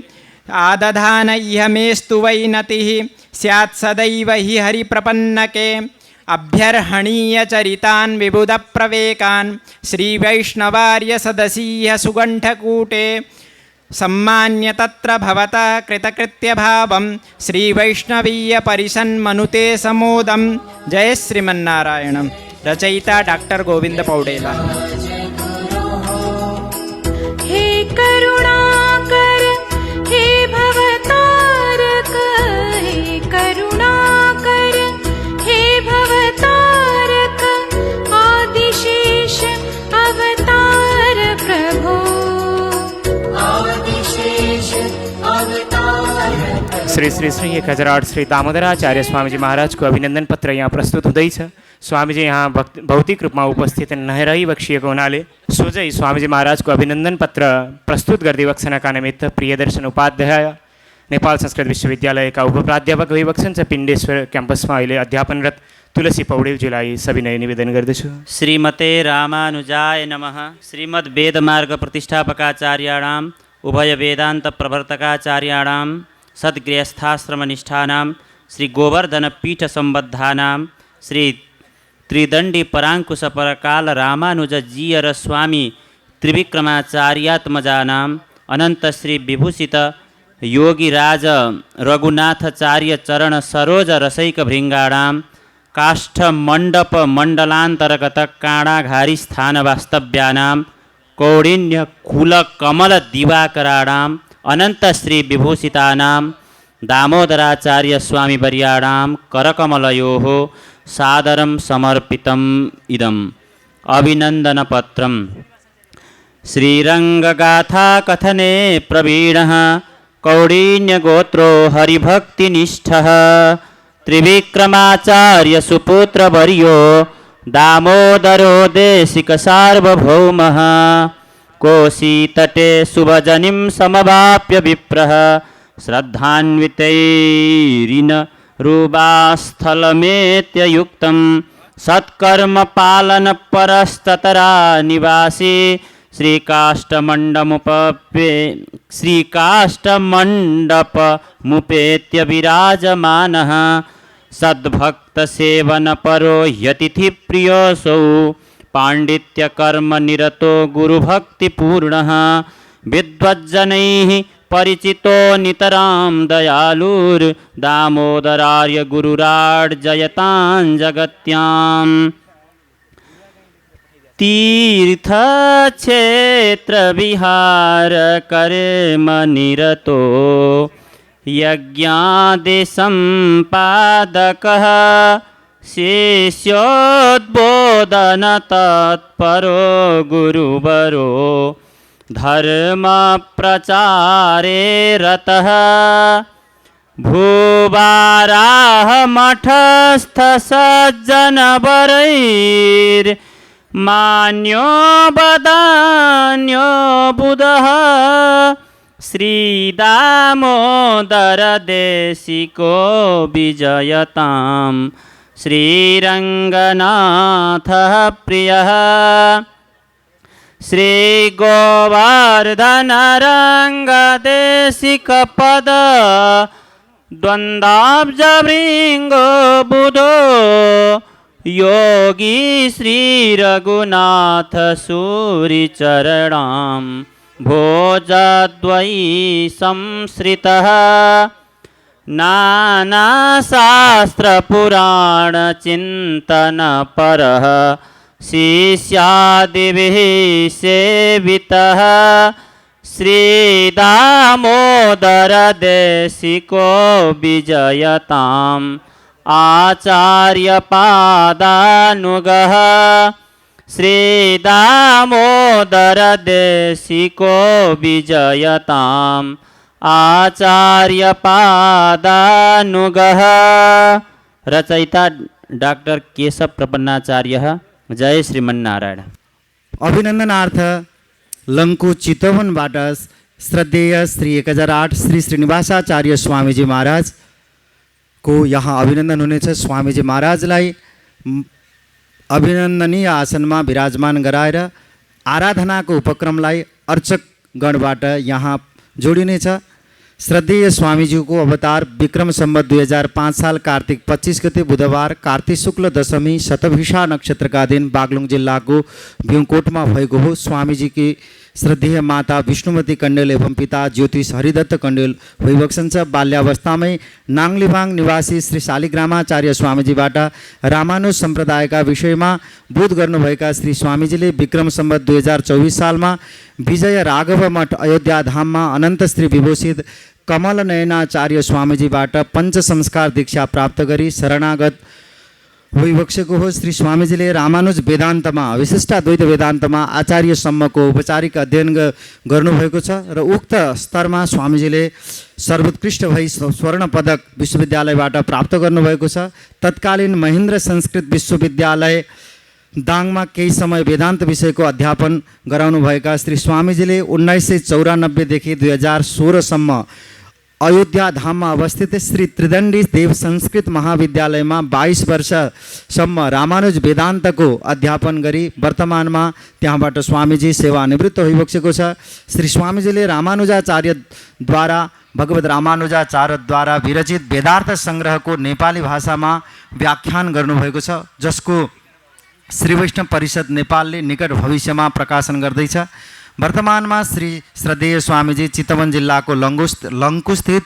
आदधान इह मेस्तु वैनतिः स्यात् सदैव हि हरिप्रपन्नके. अभ्यर्हणीयचरितान् विबुधप्रवेकान् श्रीवैष्णवार्य सदसीह सुगण्ठकूटे सम्मान्य तत्र भवता कृतकृत्यभावं श्रीवैष्णवीयपरिषन्मनुते समोदं. जय श्रीमन्नारायण. रचयिता डॉक्टर गोविंद पौडेला। हे करुणाकर हे भवतारक हे करुणाकर हे भवतारक आदिशेष अवतार प्रभो आदिशेष अवतार। श्री श्री श्री 1008 श्री दामोदराचार्य स्वामीजी महाराज को अभिनंदन पत्र यहाँ प्रस्तुत हुँदैछ। स्वामीजी यहाँ भौतिक रूपमा उपस्थित नरहिबक्सिएको हुनाले सोझै स्वामीजी महाराजको अभिनन्दन पत्र प्रस्तुत गरिदिबक्सनका निमित्त प्रियदर्शन उपाध्याय नेपाल संस्कृत विश्वविद्यालयका उपप्राध्यापक भइबक्छन् पिण्डेश्वर क्याम्पसमा अहिले अध्यापनरत तुलसी पौडेलज्यूलाई सविनय निवेदन गर्दछु। श्रीमते रामानुजाय नमः। श्रीमद् वेदमार्ग प्रतिष्ठापकाचार्याणां उभय वेदांत प्रवर्तकाचार्याणां सद्गृहस्थाश्रमनिष्ठानां श्री गोवर्धन पीठ संबद्धानां श्री त्रिदंडी परांकुश परकाल रामानुजजीयर स्वामी त्रिविक्रमाचार्यात्मजानां अनंत श्री विभूषित योगिराज रघुनाथाचार्य चरण सरोज रसैक भृंगाणां काष्ठ मंडप मंडलांतर्गत काणाघारी स्थान वास्तव्यानां कौडिन्य कुल कमल दिवाकराणां अनंत श्री विभूषितानां दामोदराचार्य स्वामी वर्याणां करकमलयोः सादरं समर्पितम् इदम् अभिनन्दनपत्रम्। श्रीरङ्गगाथा कथने प्रवीणः कौडिन्यगोत्रो हरिभक्तिनिष्ठः त्रिविक्रमाचार्य सुपुत्रवर्यो दामोदरो देशिकसार्वभौमः कोशीतटे शुभजनिं समवाप्य विप्रः श्रद्धान्वितैरिन रूपास्थलमेत्ययुक्तं सत्कर्मपालन परस्ततरा निवासी श्रीकाष्ठमण्डपमुपेत्य विराजमानः सद्भक्तसेवनपरो यतिथिप्रियोऽसौ पाण्डित्यकर्मनिरतो गुरुभक्तिपूर्णः विद्वज्जनैः परिचितो नितरां दयालुर्दामोदरार्य गुरुराड् जयतां जगत्याम्। तीर्थक्षेत्रविहार कर्मनिरतो यज्ञादिसम्पादकः शिष्योद्बोधनतत्परो गुरुवरो धर्मप्रचारे रतः भूवाराहमठस्थसज्जनवरैर्मान्यो बदान्यो बुधः श्रीदामोदरदेशिको विजयतां श्रीरङ्गनाथः प्रियः श्रीगोवर्धनरङ्गदेशिकपद द्वन्द्वाब्जभृङ्गो बुधो योगी श्रीरघुनाथ सूरिचरणां भोजद्वयी संश्रितः नानाशास्त्रपुराणचिन्तनपरः शिष्यादिभिः सेवितः श्रीदामोदरदेशिको विजयताम् आचार्यपादानुगः श्रीदामोदरदेशिको विजयताम् आचार्यपादानुगः। रचयिता डॉक्टर केशव प्रपन्नाचार्यः। जय श्रीमन्नारायण। अभिनन्दनार्थ लङ्कु चितवनबाट श्रद्धेय श्री 1008 श्री श्रीनिवासाचार्य स्वामीजी महाराज को यहाँ अभिनन्दन हुनेछ। स्वामीजी महाराजलाई अभिनन्दनीय आसनमा विराजमान गराएर आराधनाको उपक्रमलाई अर्चकगणबाट यहाँ जोडिनेछ। श्रद्धेय स्वामीजीको अवतार विक्रम सम्वत 2005 साल कार्तिक 25 गते बुधबार कार्तिक शुक्ल दशमी शतभिषा नक्षत्रका दिन बागलुङ जिल्लाको भ्युङकोटमा भएको हो। स्वामीजी की श्रद्धेय माता विष्णुमती कण्डेल एवं पिता ज्योतिष हरिदत्त कण्डेल भइबक्सन्छ। बाल्यावस्थामै नाङलिभाङ निवासी श्री शालिग्रामाचार्य स्वामीजीबाट रामानुज सम्प्रदायका विषयमा बोध गर्नुभएका श्री स्वामीजीले विक्रम सम्वत 2024 सालमा विजय राघव मठ अयोध्या धाममा अनन्त श्री विभूषित कमल नयनाचार्य स्वामीजीबाट पञ्च संस्कार दीक्षा प्राप्त गरी शरणागत भइबक्सेको हो। श्री स्वामीजीले रामानुज वेदान्तमा विशिष्टाद्वैत वेदान्तमा आचार्यसम्मको औपचारिक अध्ययन गर्नुभएको छ र उक्त स्तरमा स्वामीजीले सर्वोत्कृष्ट भई स्वर्ण पदक विश्वविद्यालयबाट प्राप्त गर्नुभएको छ। तत्कालीन महेन्द्र संस्कृत विश्वविद्यालय दाङमा केही समय वेदान्त विषयको अध्यापन गराउनुभएका श्री स्वामीजीले 1994 देखि 2016 सम्म अयोध्या धाममा अवस्थित श्री त्रिदण्डी देव संस्कृत महाविद्यालयमा 22 वर्षसम्म रामानुज वेदान्तको अध्यापन गरी वर्तमानमा त्यहाँबाट स्वामीजी सेवानिवृत्त भइसकेको छ। श्री स्वामीजीले रामानुजाचार्यद्वारा भगवत रामानुजाचार्यद्वारा विरचित वेदार्थ सङ्ग्रहको नेपाली भाषामा व्याख्यान गर्नुभएको छ, जसको श्री वैष्णव परिषद नेपालले निकट भविष्यमा प्रकाशन गर्दैछ। वर्तमानमा श्री श्रद्धेय स्वामीजी चितवन जिल्लाको लङ्कुस्थित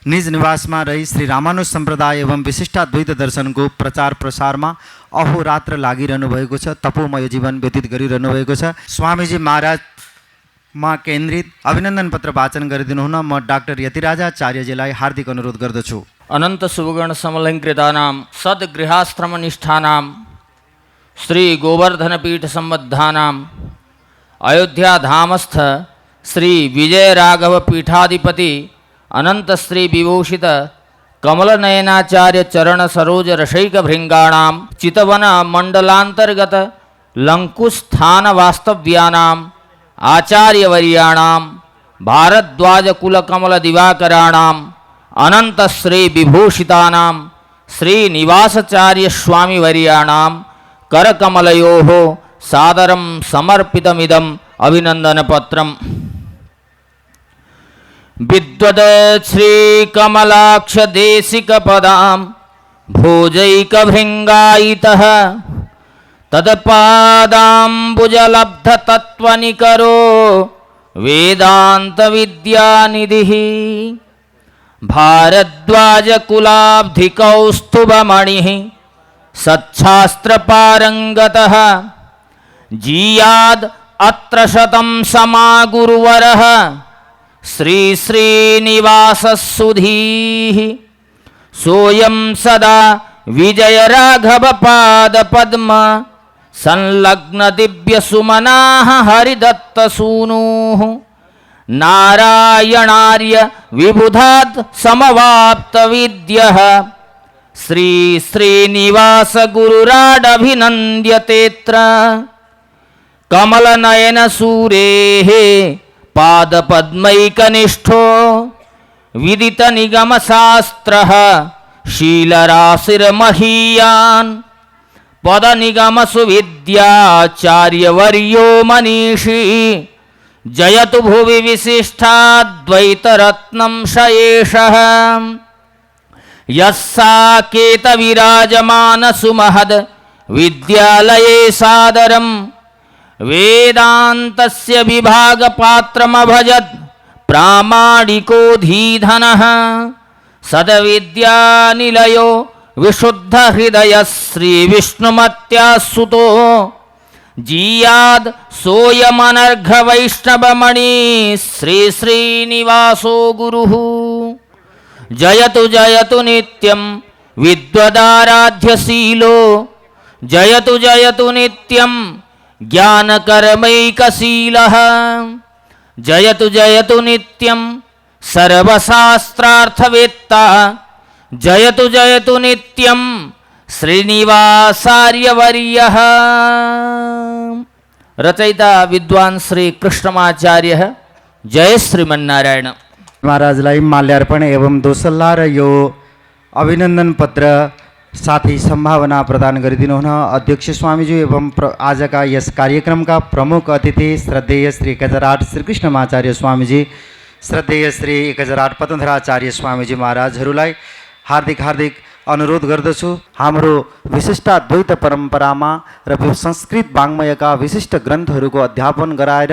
निज निवासमा रही श्री रामानुज सम्प्रदाय एवं विशिष्टाद्वैत दर्शनको प्रचार प्रसारमा अहोरात्र लागिरहनु भएको छ, तपोमय जीवन व्यतीत गरिरहनु भएको छ। स्वामीजी महाराजमा केन्द्रित अभिनन्दन पत्र वाचन गरिदिनु हुन म डाक्टर यतिराजाचार्यजीलाई हार्दिक अनुरोध गर्दछु। अनंत सुवर्ण समलंकृतानां सद्गृहाश्रमनिष्ठानां श्री गोवर्धन पीठ संबद्धानां अयोध्या धामस्थ श्री विजय राघव पीठाधिपति अनंत श्री विभूषित कमल नयनाचार्य चरण सरोज रसैक भृंगाणां चितवन मंडलांतर्गत लंकुस्थान वास्तव्यानां आचार्यवर्याणां भारद्वाज कुल कमल दिवाकराणां अनंत श्री विभूषितानां श्री निवासाचार्य स्वामी वर्याणां करकमलयोः सादरं समर्पितमिदं अभिनंदन पत्रम्। विद्वद श्री कमलाक्ष देशिक पदां भोजैक भृंगायितः तत्पादाम्बुजलब्ध तत्वनिकरो वेदांत विद्यानिधिः भारद्वाज कुलाब्धि कौस्तुभमणिः सच्छास्त्र पारंगतः जीयाद अत्र शतं समागुरुवरः श्री श्रीनिवास सुधीः सोयं सदा विजय राघव पाद पद्म संलग्न दिव्य सुमनाः हरिदत्त सूनुः नारायणार्य विबुधात् समवाप्त विद्यः श्री श्रीनिवास गुरुराडभिनन्द्यतेऽत्र कमल नयन सूरेः पाद पद्मैकनिष्ठो विदित निगम शास्त्रः शीलराशिर्महीयान् पद निगम सुविद्याचार्यवर्यो मनीषी जयतु भुवि विशिष्टाद्वैतरत्नं शयेषः यस्साकेत विराजमान सुमहद विद्यालये सादरं वेदान्तस्य विभाग पात्रमभजत् प्रामाणिको धीधनः सद्विद्यानिलयो विशुद्ध हृदय श्री विष्णुमत्यासुतो जीयाद सोयमनर्घ वैष्णवमणि श्री श्रीनिवासो गुरुः जयतु जयतु नित्यं विद्वदाराध्यशीलो जयतु जयतु नित्यं ज्ञानकर्मैकशीलः जयतु जयतु नित्यं सर्वशास्त्रार्थवेत्ता जयतु जयतु नित्यं श्रीनिवासार्यवर्यः। रचयिता विद्वान श्री कृष्णमाचार्य। जय श्रीमन्नारायण। महाराजलाई माल्यार्पण एवं दोसल्ला र यो अभिनन्दन पत्र साथै सम्भावना प्रदान गरिदिनु हुन अध्यक्ष स्वामीजी एवं आजका यस कार्यक्रमका प्रमुख अतिथि श्रद्धेय श्री 1008 श्रीकृष्णमाचार्य स्वामीजी, श्रद्धेय श्री 1008 पतन्धराचार्य स्वामीजी महाराजहरूलाई हार्दिक अनुरोध गर्दछु। हाम्रो विशिष्टाद्वैत परम्परामा र संस्कृत वाङ्मयका विशिष्ट ग्रन्थहरूको अध्यापन गराएर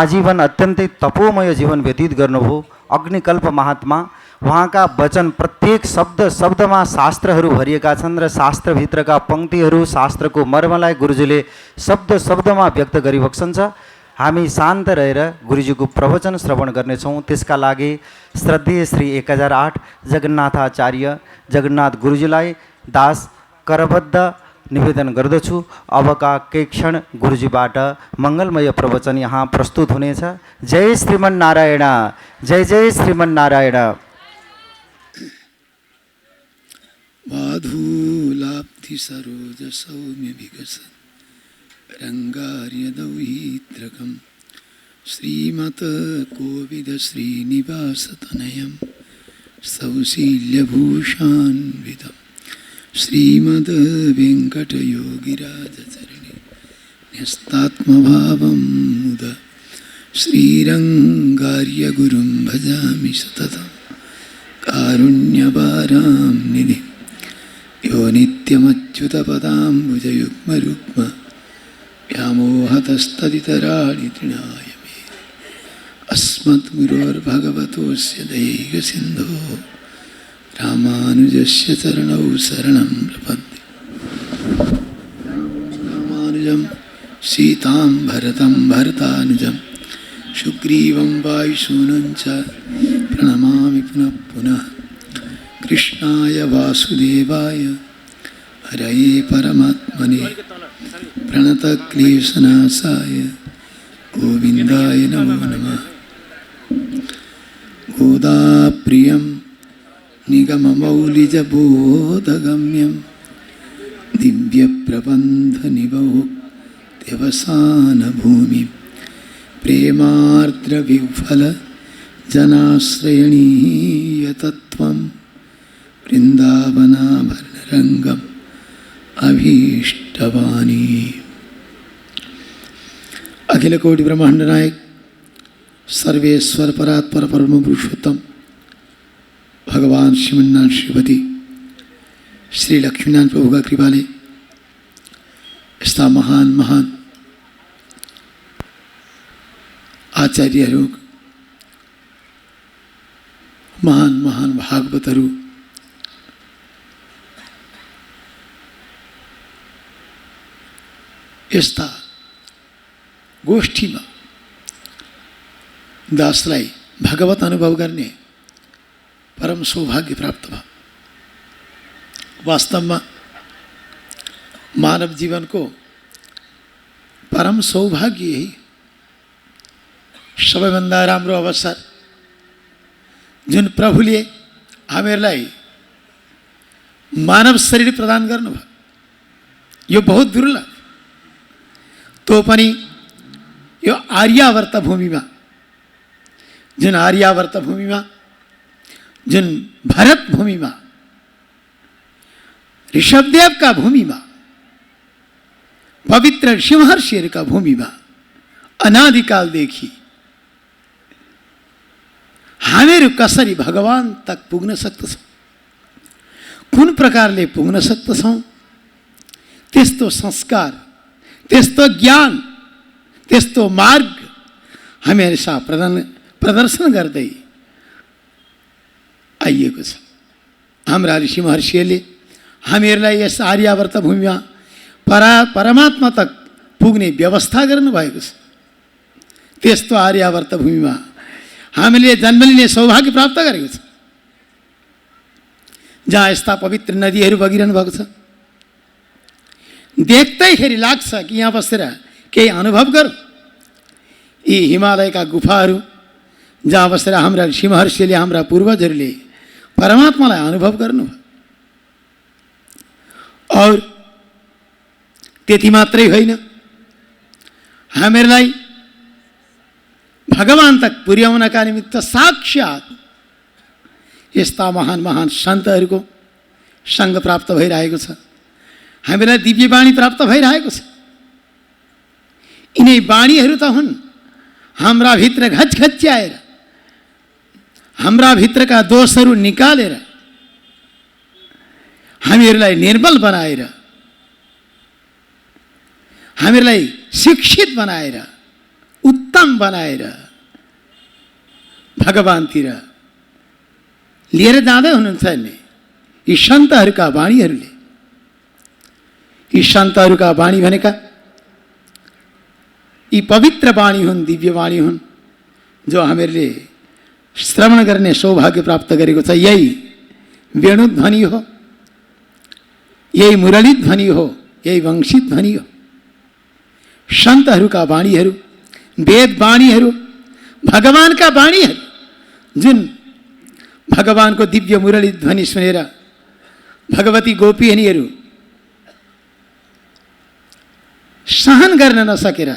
आजीवन अत्यन्तै तपोमय जीवन व्यतीत गर्नुभयो अग्निकल्प महात्मा। उहाँका वचन प्रत्येक शब्द शब्दमा शास्त्रहरू भरिएका छन् र शास्त्रभित्रका पङ्क्तिहरू शास्त्रको मर्मलाई गुरुजीले शब्द शब्दमा व्यक्त गरिबक्सन्छ। हामी शान्त रहेर गुरुजीको प्रवचन श्रवण गर्नेछौँ। त्यसका लागि श्रद्धेय श्री 1008 जगन्नाथाचार्य जगन्नाथ गुरुजीलाई दास करबद्ध निवेदन गर्दछु। अबका केही क्षण गुरुजीबाट मङ्गलमय प्रवचन यहाँ प्रस्तुत हुनेछ। जय श्रीमन्नारायण, जय जय श्रीमन्नारायण। वाधूलाब्धि सरोज सौम्य विकसन रंगार्यदौहित्रकं श्रीमत कोविद श्रीनिवास तनयं सौशील्यभूषान्वितं श्रीमद वेङ्कटयोगिराजचरणे न्यस्तात्मभावं मुद श्रीरङ्गार्यगुरुं भजामि सततं कारुण्यवारां निधिं यो नित्यमच्युतपदाम्बुजयुग्मरुक्म व्यामोहतस्तदितराणि तृणाय मे अस्मद्गुरोर्भगवतोऽस्य दैकसिन्धोः रामानुजस्य चरणौ शरणं प्रपद्ये। रामानुजं सीतां भरतं भरतानुजं सुग्रीवं वायुसूनं च प्रणमामि पुनः पुनः। कृष्णाय वासुदेवाय हरये परमात्मने प्रणतक्लेशनाशाय गोविन्दाय नमो नमः। गोदाप्रियं निगममौलिजबोधगम्यं दिव्यप्रबन्धनिबोध्यवसानभूमिं प्रेमार्द्रविह्वलजनाश्रयणीयतत्त्वं वृन्दावनाभरणरङ्गम् अभीष्टवाणी। अखिल कोटि ब्रह्मांड नायक सर्वेश्वर परात्पर परम पुरुषोत्तम भगवान श्रीमन्नारायण श्रीपति श्री लक्ष्मीनारायण प्रभु का कृपाले यस्ता महान महान आचार्यहरू महान महान भागवतहरू यस्ता गोष्ठीमा दासलाई भगवत अनुभव गर्ने परम सौभाग्य प्राप्त भयो। वास्तवमा मानव जीवनको परम सौभाग्य यही सबैभन्दा राम्रो अवसर जुन प्रभुले हामीहरूलाई मानव शरीर प्रदान गर्नुभयो यो बहुत दुर्लभ। तो पनि यो आर्यावर्त भूमिमा जुन आर्यावर्त भूमिमा जुन भरत भूमिमा ऋषभदेवका भूमिमा पवित्र ऋषिमहर्षिहरूका भूमिमा अनादिकालदेखि हामीहरू कसरी भगवान तक पुग्न सक्दछौँ, कुन प्रकारले पुग्न सक्दछौँ, त्यस्तो संस्कार त्यस्तो ज्ञान त्यस्तो मार्ग हामीहरू सा प्रदर्शन गर्दै आइएको छ। हाम्रा ऋषि महर्षिहरूले हामीहरूलाई यस आर्यावर्त भूमिमा परमात्मा तक पुग्ने व्यवस्था गर्नुभएको छ। त्यस्तो आर्यावर्त भूमिमा हामीले जन्म लिने सौभाग्य प्राप्त गरेको छ, जहाँ यस्ता पवित्र नदीहरू बगिरहनु भएको छ। देख्दैखेरि लाग्छ कि यहाँ बसेर केही अनुभव गरौँ। यी हिमालयका गुफाहरू जहाँ बसेर हाम्रा ऋषि महर्षिले हाम्रा पूर्वजहरूले परमात्मालाई अनुभव गर्नुभयो। और त्यति मात्रै होइन, हामीहरूलाई भगवान तक पुर्याउनका निमित्त साक्षात यस्ता महान महान सन्तहरूको सङ्ग प्राप्त भइरहेको छ। हामीलाई दिव्य बाणी प्राप्त भइरहेको छ। यिनै बाणीहरू त हुन् हाम्रा भित्र घचघच्याएर हाम्रा भित्रका दोषहरू निकालेर हामीहरूलाई निर्मल बनाएर, हामीहरूलाई शिक्षित बनाएर, उत्तम बनाएर भगवानतिर लिएर जाँदै हुनुहुन्छ नि यी सन्तहरूका वाणीहरूले। यी सन्तहरूका वाणी भनेका यी पवित्र वाणी हुन्, दिव्य वाणी हुन्, जो हामीहरूले श्रवण गर्ने सौभाग्य प्राप्त गरेको छ। यही वेणुध्वनि हो, यही मुरली ध्वनि हो, यही वंशी ध्वनि हो। सन्तहरूका वाणीहरू, वेद वाणीहरू, भगवानका वाणीहरू, जुन भगवानको दिव्य मुरली ध्वनि सुनेर भगवती गोपिनीहरू सहन गर्न नसकेर,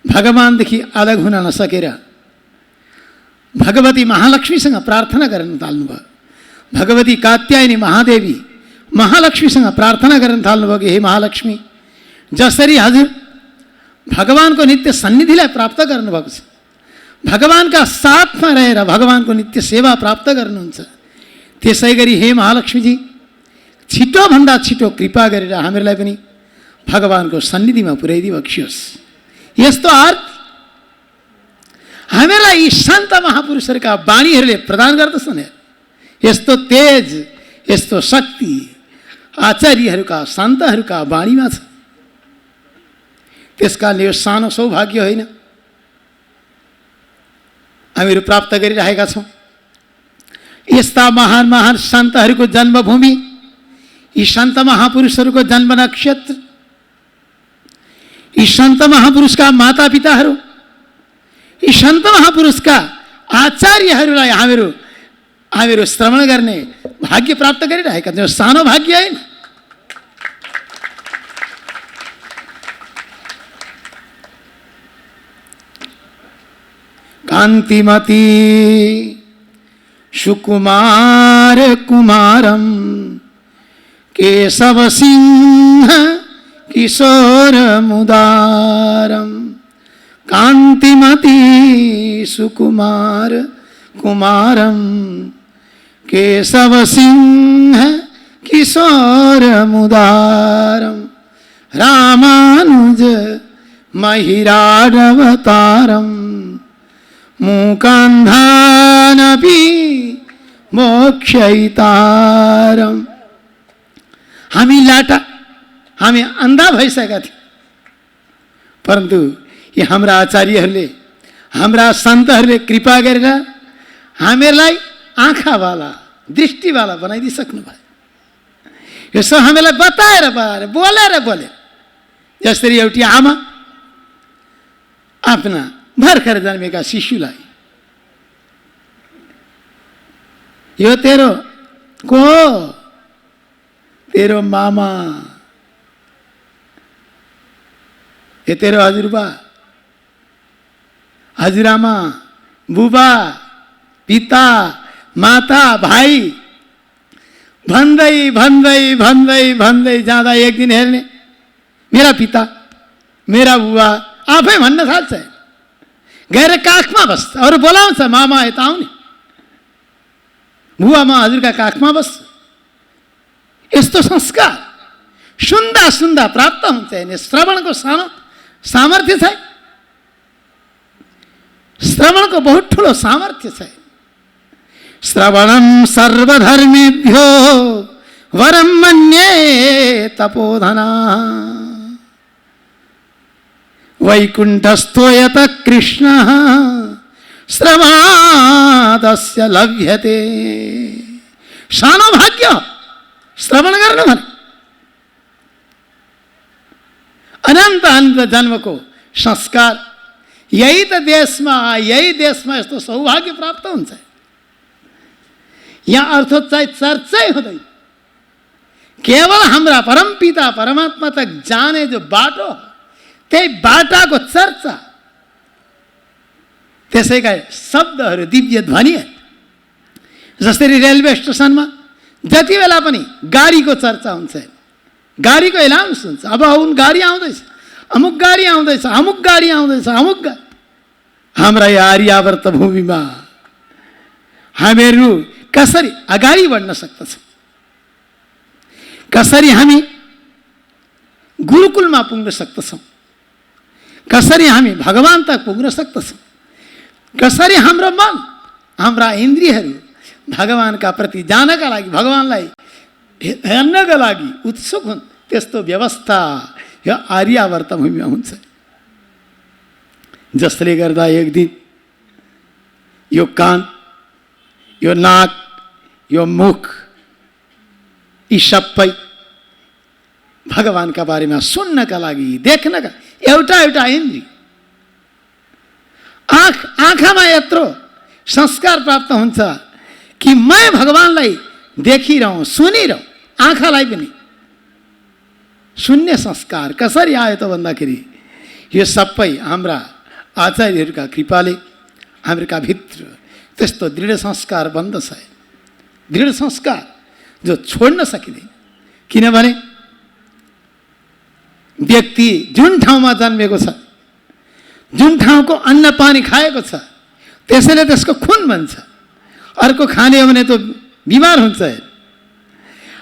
भगवानदेखि अलग हुन नसकेर भगवती महालक्ष्मीसँग प्रार्थना गर्न थाल्नुभयो। भगवती कात्यायनी महादेवी महालक्ष्मीसँग प्रार्थना गर्न थाल्नुभयो कि हे महालक्ष्मी, जसरी हजुर भगवानको नित्य सन्निधिलाई प्राप्त गर्नुभएको छ, भगवानका साथमा रहेर भगवानको नित्य सेवा प्राप्त गर्नुहुन्छ, त्यसै गरी हे महालक्ष्मीजी छिटोभन्दा छिटो कृपा गरेर हामीहरूलाई पनि भगवानको सन्निधिमा पुर्याइदिई बक्सियोस्। यस्तो अर्थ हामीलाई यी सन्त महापुरुषहरूका वाणीहरूले प्रदान गर्दछन्। यस्तो तेज, यस्तो शक्ति आचार्यहरूका, सन्तहरूका वाणीमा छ। त्यसकारणले यो सानो सौभाग्य होइन, हामीहरू प्राप्त गरिरहेका छौँ। यस्ता महान महान सन्तहरूको जन्मभूमि, यी सन्त महापुरुषहरूको जन्म नक्षत्र, यी सन्त महापुरुषका माता पिताहरू, यी सन्त महापुरुषका आचार्यहरूलाई हामीहरू श्रवण गर्ने भाग्य प्राप्त गरिरहेका छौँ। सानो भाग्य होइन। कान्तिमती सुकुमार कुमारम केशव सिंह किशोर मुदारम। कान्तिमती सुकुमार कुमारम केशव सिंह किशोर मुदारम। रामानुज महिराडवतारम मूकान्धानपि मोक्षयितारम। हामी लाटा, हामी अन्धा भइसकेका थियौँ, परन्तु यी हाम्रा आचार्यहरूले, हाम्रा सन्तहरूले कृपा गरेर हामीहरूलाई आँखावाला, दृष्टिवाला बनाइदिइसक्नु भयो। यसो हामीलाई बताएर बोलेर जसरी एउटी आमा आफ्ना भर्खर जन्मेका शिशुलाई, यो तेरो को, तेरो मामा, ये तेरो हजुरबा, हजुरआमा, बुबा, पिता, माता, भाइ भन्दै भन्दै भन्दै भन्दै जाँदा एक दिन हेर्ने मेरा पिता, मेरा बुबा आफै भन्न थाल्छ। गएर काखमा बस्छ, अरू बोलाउँछ, मामा यता आउने, बुवामा हजुरका काखमा बस्छ। यस्तो संस्कार सुन्दा सुन्दा प्राप्त हुन्छ। हेर्ने श्रवणको सानो सामर्थ्य छ, श्रवणको बहुत ठुलो सामर्थ्य छ। श्रवणम सर्वधर्मेभ्यो वरम मन्ये तपोधना। वैकुण्ठस्थो यत कृष्ण श्रवणादस्य लभ्यते। सानो भाग्य श्रवण गर्नु भने अनन्त अनन्त जन्मको संस्कार। यही त देशमा यस्तो सौभाग्य प्राप्त हुन्छ। यहाँ अर्थोच्चाइ चर्चै हुँदैन, केवल हाम्रा परमपिता परमात्मा तक जाने जो बाटो, त्यही बाटाको चर्चा, त्यसैका शब्दहरू, दिव्य ध्वनिहरू। जसरी रेलवे स्टेसनमा जति बेला पनि गाडीको चर्चा हुन्छ, गाडीको एनाउन्स हुन्छ, अब उन गाडी आउँदैछ, अमुक गाडी आउँदैछ, अमुक गाडी आउँदैछ, अमुक गाडी। हाम्रा यो आर्यावर्त भूमिमा हामीहरू कसरी अगाडि बढ्न सक्दछौँ, कसरी हामी गुरुकुलमा पुग्न सक्दछौँ, कसरी हामी भगवान तक पुग्न सक्दछौँ, कसरी हाम्रो मन हाम्रा इन्द्रियहरू भगवानका प्रति जानका लागि, भगवानलाई हेर्नका लागि उत्सुक हुन्, त्यस्तो व्यवस्था यो आर्यावर्त भूमिमा हुन्छ। जसले गर्दा एक दिन यो कान, यो नाक, यो मुख, यी सबै भगवानका बारेमा सुन्नका लागि, देख्नका एउटा एउटा इन्द्रिय, आँखामा यत्रो संस्कार प्राप्त हुन्छ कि मैं भगवानलाई देखिरहँ, सुनिरहँ, आँखालाई पनि सुन्ने संस्कार कसरी आयो त भन्दाखेरि यो सबै हाम्रा आचार्यहरूका कृपाले हाम्रा भित्र त्यस्तो दृढ संस्कार बन्दछ, दृढ संस्कार जो छोड्न सकिँदैन। किनभने व्यक्ति जुन ठाउँमा जन्मेको छ, जुन ठाउँको अन्न पानी खाएको छ, त्यसैले त्यसको खुन बन्छ। अर्को खाने हो भने त बिमार हुन्छ।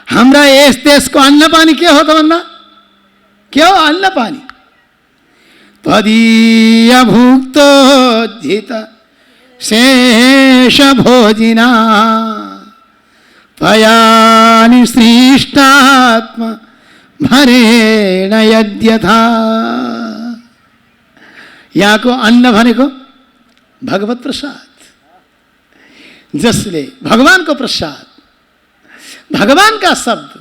हाम्रा यस देशको अन्न पानी के हो त भन्दा, के हो अन्न पानी? तदीय भुक्तो जित शेष भोजिना त्वयानि सृष्टात्म भरेण यद्यथा। यहाँको अन्न भनेको भगवत प्रसाद, जसले भगवानको प्रसाद, भगवानका शब्द,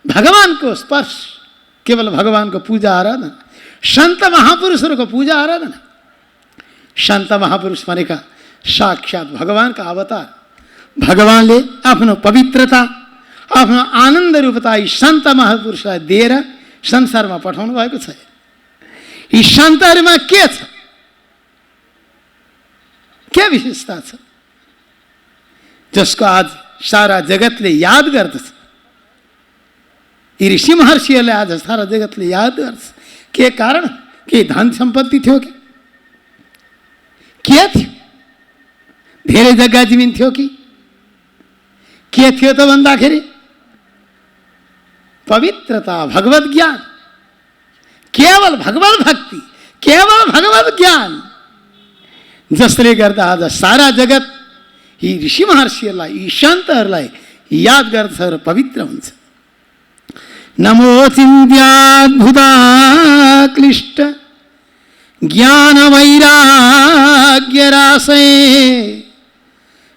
भगवानको स्पर्श, केवल भगवानको पूजा आराधना, सन्त महापुरुषहरूको पूजा आराधना। सन्त महापुरुष भनेका साक्षात भगवानका अवतार। भगवानले आफ्नो पवित्रता, आफ्नो आनन्द रूपता यी सन्त महापुरुषलाई दिएर संसारमा पठाउनु भएको छ। यी सन्तहरूमा के छ, के विशेषता छ जसको आज सारा जगतले याद गर्दछ? यी ऋषि महर्षिहरूले आज सारा जगतले याद गर्छ। के कारण? के धन सम्पत्ति थियो कि के थियो? धेरै जग्गा जमिन थियो कि के थियो त भन्दाखेरि पवित्रता, भगवत ज्ञान, केवल भगवत भक्ति, केवल भगवत ज्ञान, जसले गर्दा आज सारा जगत यी ऋषि महर्षिहरूलाई, यी सन्तहरूलाई याद गर्छ र पवित्र हुन्छ। नमो चिन्त्याद्भुता क्लिष्ट ज्ञान वैराग्य राशे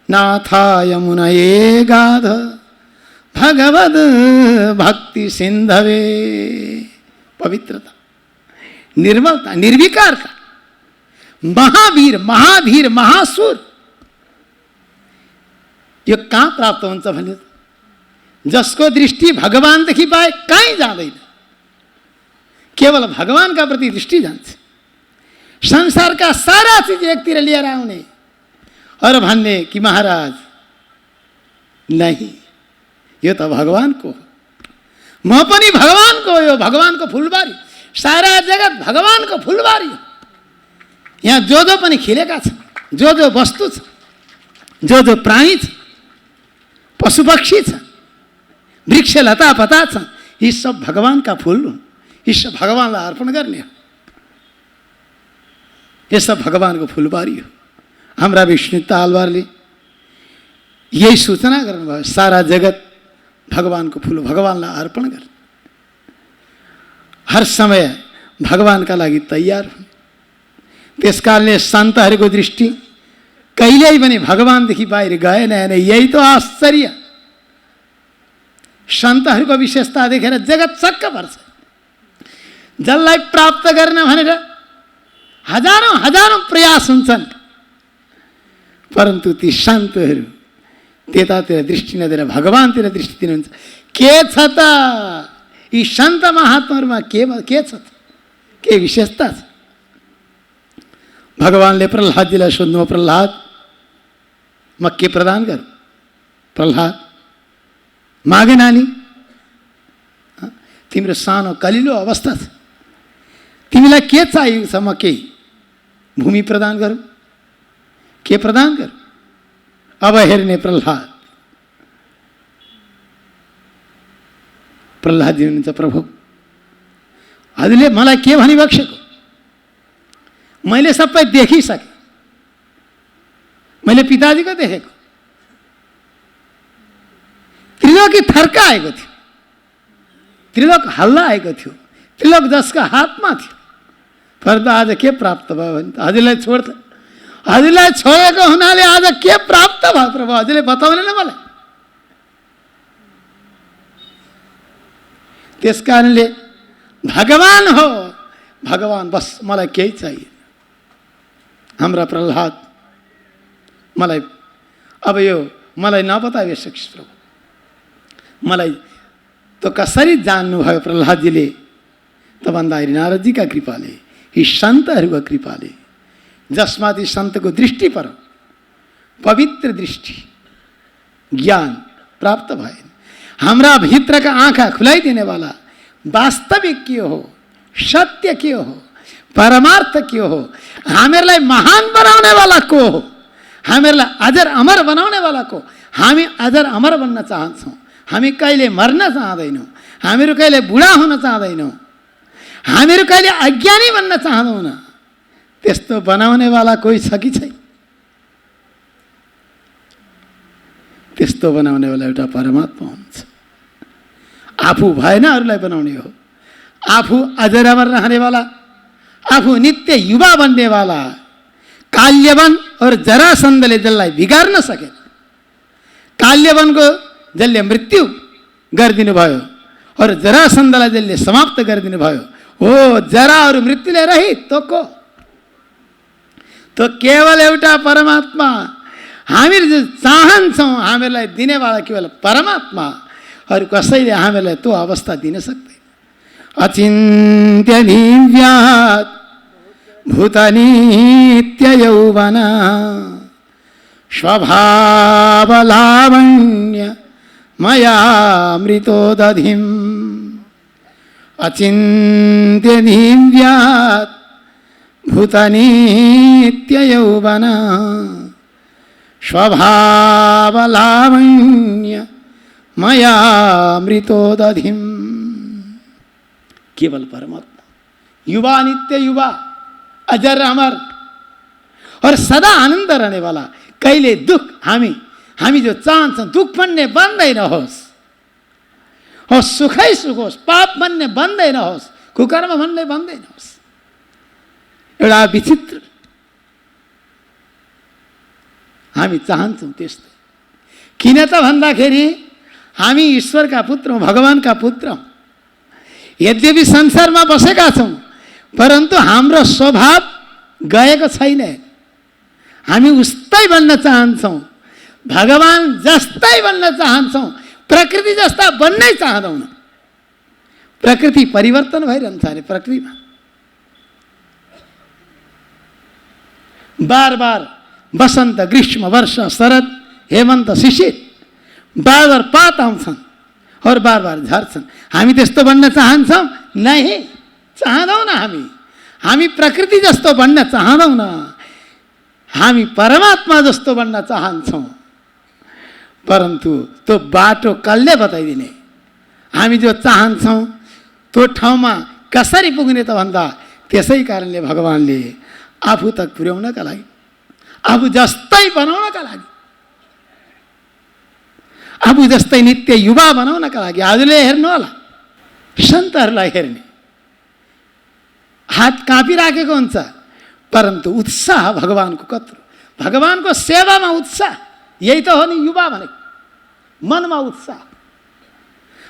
नाथाय मुनये गाध भगवद भक्ति सिंधवे। पवित्रता, निर्मलता, निर्विकारता, महावीर, महाधीर, महासुर, यो कहाँ प्राप्त हुन्छ भने जसको दृष्टि भगवानदेखि बाहेक कहीँ जाँदैन, केवल भगवानका प्रति दृष्टि जान्छ। संसारका सारा चिज एकतिर लिएर आउने और भन्ने कि महाराज नहीं, यो त भगवानको हो, म पनि भगवानको हो, यो भगवानको फुलबारी, सारा जगत भगवानको फुलबारी हो। यहाँ जो जो पनि खिलेका छन्, जो जो वस्तु छ, जो जो प्राणी छ, पशु पक्षी छ, वृक्ष लता पता छन्, यी सब भगवानका फुल हुन्। यी सब भगवानलाई अर्पण गर्ने हो। ये सब भगवानको फुलबारी हो। हाम्रा विष्णु तालवारले यही सूचना गर्नुभयो, सारा जगत भगवानको फुल, भगवानलाई अर्पण गर्ने, हर समय भगवानका लागि तयार हुन्। त्यसकारणले सन्तहरूको दृष्टि कहिल्यै पनि भगवानदेखि बाहिर गएन। यही त आश्चर्य। सन्तहरूको विशेषता देखेर जगत छक्क पर्छ। जसलाई प्राप्त गर्न भनेर हजारौं हजारौं प्रयास हुन्छन्, परन्तु ती सन्तहरू त्यतातिर दृष्टि नदिएर भगवानतिर दृष्टि दिनुहुन्छ। के छ त यी सन्त महात्माहरूमा? के छ त? के विशेषता छ? भगवानले प्रह्लादजीलाई सोध्नु, प्रह्लाद म के प्रदान गरौँ? प्रह्लाद मागे नानी, तिम्रो सानो कलिलो अवस्था छ, तिमीलाई के चाहिएको छ? म केही भूमि प्रदान गरौँ? के प्रदान गरौँ? अब हेर्ने प्रह्लाद, प्रह्लादजी हुनुहुन्छ, प्रभु हजुरले मलाई के भनिबक्सेको, मैले सबै देखिसकेँ, मैले पिताजीको देखेको। त्रिलोकी थर्काएको थियो, त्रिलोक हल्ला आएको थियो, त्रिलोक जसका हातमा थियो। परन्तु आज के प्राप्त भयो भने हजुरलाई हजुरलाई छोडेको हुनाले आज के प्राप्त भयो प्रभु, हजुरले बताउने न मलाई। त्यस कारणले भगवान हो, भगवान बस, मलाई केही चाहिए। हाम्रा प्रह्लाद मलाई अब यो मलाई नबताए सक्छ प्रभु, मलाई त कसरी जान्नुभयो प्रह्लादजीले त भन्दाखेरि नारदजीका कृपाले, यी सन्तहरूको कृपाले, जसमाथि सन्तको दृष्टि पर पवित्र दृष्टि ज्ञान प्राप्त भए। हाम्रा भित्रका आँखा खुलाइदिने वाला वास्तविक के हो, सत्य के हो, परमार्थ के हो, हामीहरूलाई महान बनाउने वाला को हो, हामीहरूलाई अजर अमर बनाउने वाला को। हामी अजर अमर बन्न चाहन्छौँ, हामी कहिले मर्न चाहँदैनौँ, हामीहरू कहिले बुढा हुन चाहँदैनौँ, हामीहरू कहिले अज्ञानी बन्न चाहँदैनौँ। त्यस्तो बनाउने वाला कोही छ कि छैन? त्यस्तो बनाउने वाला एउटा परमात्मा हुन्छ। आफू भएन अरूलाई बनाउने हो, आफू अजर अमर रहनेवाला, आफू नित्य युवा बन्नेवाला। काल्यवन और जरासन्धले जसलाई बिगार्न सकेन, काल्यवनको जसले मृत्यु गरिदिनु भयो और जरासन्धलाई जसले समाप्त गरिदिनु भयो, हो जरा और मृत्युले रहित तो को, तो केवल एउटा परमात्मा। हामीहरू जो चाहन्छौँ हामीलाई दिनेवाला केवल परमात्मा, अरू कसैले हामीलाई त्यो अवस्था दिन सक्दैन। अचिन्त्य दिव्यात् भूतनित्य यौवन स्वभावलावण्य मया मृतो दधिम्। अचिन्त्य दिव्यात् भूतनित्य यौवन स्वभावलावण्य मया मृतो दधिम्। केवल परमात्मा, युवा, नित्य युवा, अजर अमर और सदा आनंद रहने वाला। कहिले दुख हामी जो चाहन्छौँ दुख भन्ने बन्दै नहोस्, हो सुखै सुख होस्, पाप भन्ने बन्दै नहोस्, कुकर्म भन्ने बन्दै नहोस्। एउटा विचित्र हामी चाहन्छौँ त्यस्तो। किन त भन्दाखेरि हामी ईश्वरका पुत्र हौँ, भगवानका पुत्र हौँ। यद्यपि संसारमा बसेका छौँ, परन्तु हाम्रो स्वभाव गएको छैन। हामी उस्तै बन्न चाहन्छौँ, भगवान जस्तै बन्न चाहन्छौँ, प्रकृति जस्ता बन्नै चाहँदैनौँ। प्रकृति परिवर्तन भइरहन्छ अरे प्रकृतिमा बार बार वसन्त, ग्रीष्म, वर्षा, शरद, हेमन्त, शिशिर, बार बार पात आउँछन् और बार बार झर्छन्। हामी त्यस्तो बन्न चाहन्छौँ? नहीं, चाहँदैनौँ। हामी प्रकृति जस्तो बन्न चाहँदैनौँ, हामी परमात्मा जस्तो बन्न चाहन्छौँ। परन्तु त्यो बाटो कसले बताइदिने? हामी जो चाहन्छौँ त्यो ठाउँमा कसरी पुग्ने त भन्दा त्यसै कारणले भगवानले आफू तक पुर्याउनका लागि, आफू जस्तै बनाउनका लागि, आफू जस्तै नित्य युवा बनाउनका लागि। हजुरले हेर्नु होला, सन्तहरूलाई हेर्ने हात काँपिराखेको हुन्छ, परन्तु उत्साह भगवानको कत्रो, भगवानको सेवामा उत्साह। यही त हो नि युवा भनेको, मनमा उत्साह।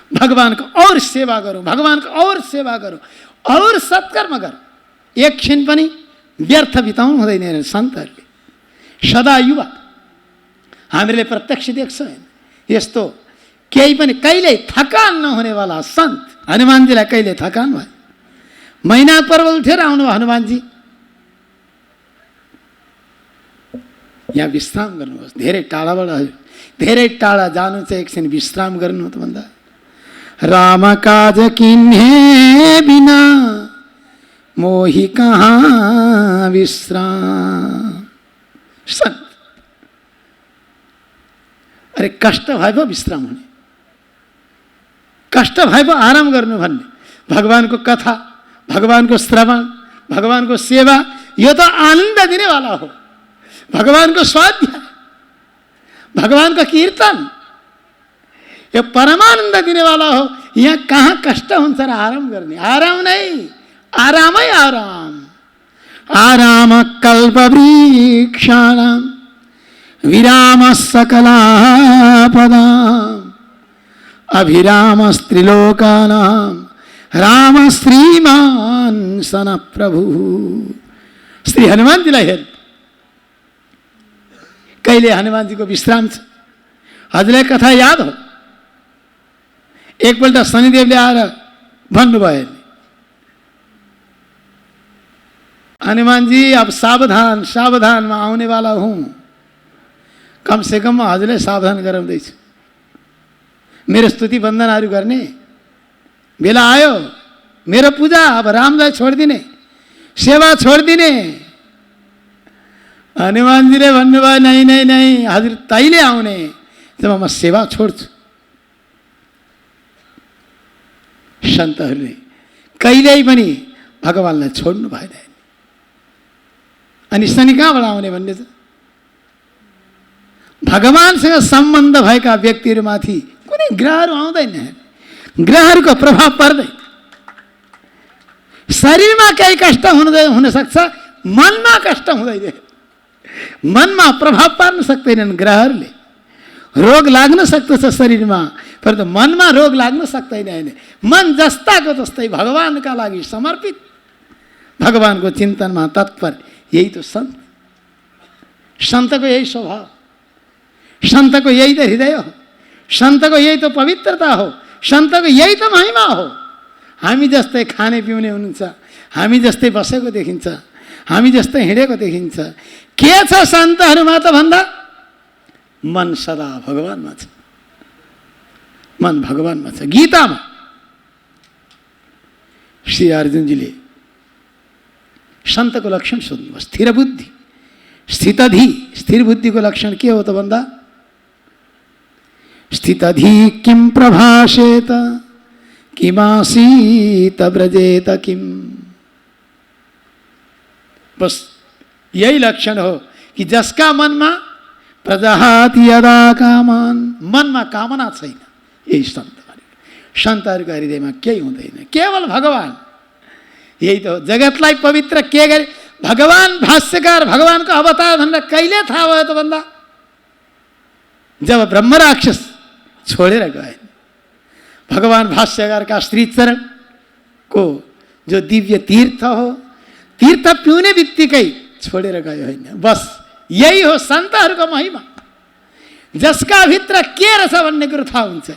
भगवानको और सेवा गरौँ, भगवानको और सेवा गरौँ, और सत्कर्म गरौँ। एक क्षण पनि व्यर्थ बिताउनु हुँदैन सन्तहरूले। सदा युवा। हामीले प्रत्यक्ष देख्छौँ यस्तो केही पनि कहिल्यै थकान नहुनेवाला सन्त। हनुमानजीलाई कहिले थकान भयो? महिना पर्व उठेर आउनु हनुमानजी, यहाँ विश्राम गर्नुहोस्। धेरै टाढाबाट, धेरै टाढा जानु चाहिँ एकछिन विश्राम गर्नु त भन्दा राम काज किन्हे बिना मोही कहाँ विश्राम। सन्त अरे कष्ट भयो विश्राम हुने, कष्ट भए पो आराम गर्नु भन्ने, भगवानको कथा, भगवानको श्रवण, भगवानको सेवा, यो त आनन्द दिनेवाला हो। भगवानको स्वाध्याय, भगवानको कीर्तन, यो परमानन्द दिनेवाला हो। यहाँ कहाँ कष्ट हुन्छ र आराम गर्ने? आराम नै, आरामै आराम। आराम कल्पवृक्षाणां विराम सकलापदाम् अभिरामस्त्रिलोकानां राम श्रीमान सन प्रभु। श्री हनुमानजीलाई हेर्नु, कहिले हनुमानजीको विश्राम छ? हजुरलाई कथा याद हो? एकपल्ट शनिदेवले आएर भन्नुभयो, हनुमानजी अब सावधान, सावधान, म आउने वाला हूँ, कम से कम म हजुरलाई सावधान गराउँदैछु। मेरो स्तुति वन्दनाहरू गर्ने बेला आयो, मेरो पूजा अब रामलाई छोडिदिने, सेवा छोडिदिने। हनुमानजीले भन्नुभयो, नै नै नै, हजुर तैले आउने जब म सेवा छोड्छु। सन्तहरूले कहिल्यै पनि भगवान्लाई छोड्नु भएन। अनि शनि कहाँबाट आउने भन्ने छ? भगवानसँग सम्बन्ध भएका व्यक्तिहरूमाथि कुनै ग्रहहरू आउँदैन, ग्रहहरूको प्रभाव पर्दैन। शरीरमा केही कष्ट हुन सक्छ, मनमा कष्ट हुँदैन। मनमा प्रभाव पार्न सक्दैनन् ग्रहहरूले। रोग लाग्न सक्दछ शरीरमा, परन्तु मनमा रोग लाग्न सक्दैन। मन जस्ताको तस्तै भगवानका लागि समर्पित, भगवानको चिन्तनमा तत्पर, यही तो सन्त। सन्तको यही स्वभाव, सन्तको यही त हृदय हो, सन्तको यही त पवित्रता हो, सन्तको यही त महिमा हो। हामी जस्तै खाने पिउने हुनुहुन्छ, हामी जस्तै बसेको देखिन्छ, हामी जस्तै हिँडेको देखिन्छ। के छ सन्तहरूमा त भन्दा मन सदा भगवानमा छ, मन भगवानमा छ। गीतामा श्री अर्जुनजीले सन्तको लक्षण सोध्नुभयो, स्थिर बुद्धि, स्थितधि। स्थिर बुद्धिको लक्षण के हो त भन्दा स्थितधि किं प्रभाषेत किमासीत व्रजेत किम। बस यही लक्षण हो कि जसका मनमा प्रजहाति यदा कामान, मनमा कामना छैन, यही सन्त। सन्तहरूको हृदयमा केही हुँदैन, केवल भगवान। यही त हो जगतलाई पवित्र के गरे? भगवान भाष्यकार, भगवानको अवतार भनेर कहिले थाहा भयो त भन्दा जब ब्रह्म राक्षस छोडेर गए। भगवान भाष्यकारका श्रीचरण को जो दिव्य तीर्थ हो, तीर्थ पिउने बित्तिकै छोडेर गयो होइन। बस यही हो सन्तहरूको महिमा। जसका भित्र के रहेछ भन्ने कुरो थाहा हुन्छ।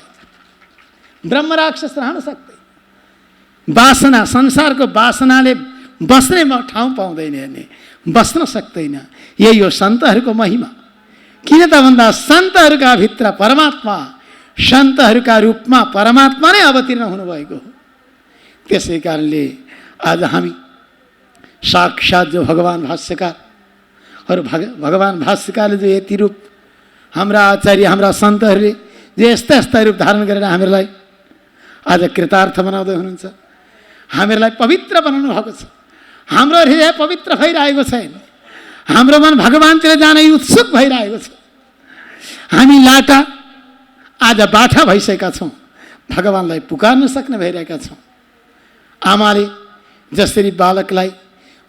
ब्रह्म राक्षस रहन सक्दैन, वासना, संसारको वासनाले बस्ने ठाउँ पाउँदैन, हेर्ने बस्न सक्दैन। यही हो सन्तहरूको महिमा। किन त भन्दा सन्तहरूका भित्र परमात्मा, सन्तहरूका रूपमा परमात्मा नै अवतीर्ण हुनुभएको हो। त्यसै कारणले आज हामी साक्षात् जो भगवान भाष्यकार और भगवान भाष्यकारले जो यति रूप, हाम्रा आचार्य, हाम्रा सन्तहरूले जो यस्ता यस्ता रूप धारण गरेर हामीलाई आज कृतार्थ बनाउँदै हुनुहुन्छ, हामीलाई पवित्र बनाउनु भएको छ। हाम्रो हृदय पवित्र भइरहेको छैन, हाम्रो मन भगवानतिर जान उत्सुक भइरहेको छ। हामी लाटा आज बाठा भइसकेका छौँ, भगवानलाई पुकार्न सक्ने भइरहेका छौँ। आमाले जसरी बालकलाई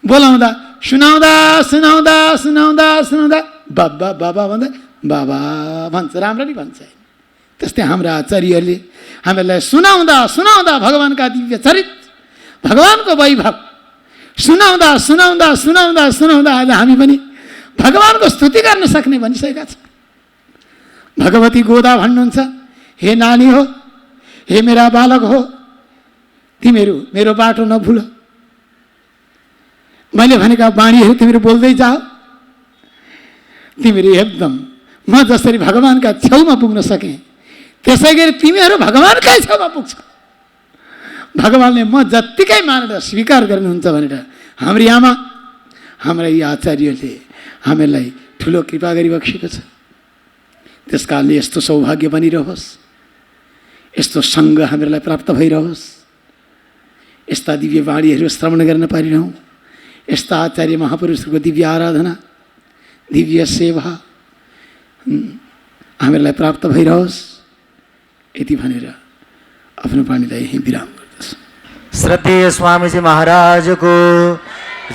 बोलाउँदा सुनाउँदा सुनाउँदा सुनाउँदा सुनाउँदा बाबा बाबा भन्दा बाबा भन्छ, राम्ररी भन्छ। त्यस्तै हाम्रा आचार्यहरूले हामीलाई सुनाउँदा सुनाउँदा भगवानका दिव्य चरित्र, भगवानको वैभव सुनाउँदा सुनाउँदा सुनाउँदा सुनाउँदा आज हामी पनि भगवानको स्तुति गर्न सक्ने भनिसकेका छौँ। भगवती गोदा भन्नुहुन्छ, हे नानी हो, हे मेरा बालक हो, तिमीहरू मेरो बाटो नभुल। मैले भनेका बाणीहरू तिमीहरू बोल्दै जाऊ। तिमीहरू एकदम म जसरी भगवानका छेउमा पुग्न सकेँ, त्यसै गरी तिमीहरू भगवानकै छेउमा पुग्छौ। भगवानले म जत्तिकै मानेर स्वीकार गर्नुहुन्छ भनेर हाम्री आमा, हाम्रा यी आचार्यहरूले हामीलाई ठुलो कृपा गरिबक्सेको छ। त्यस कारणले यस्तो सौभाग्य बनिरहोस्, यस्तो सङ्ग हामीहरूलाई प्राप्त भइरहोस्, यस्ता दिव्य वाणीहरू श्रवण गर्न पारिरहौँ, यस्ता आचार्य महापुरुषहरूको दिव्य आराधना दिव्य सेवा हामीहरूलाई प्राप्त भइरहोस्, यति भनेर आफ्नो वाणीलाई यहीँ विराम गर्दछु। श्रद्धेय स्वामीजी महाराज को,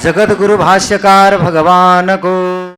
जगत गुरु भाष्यकार भगवान को।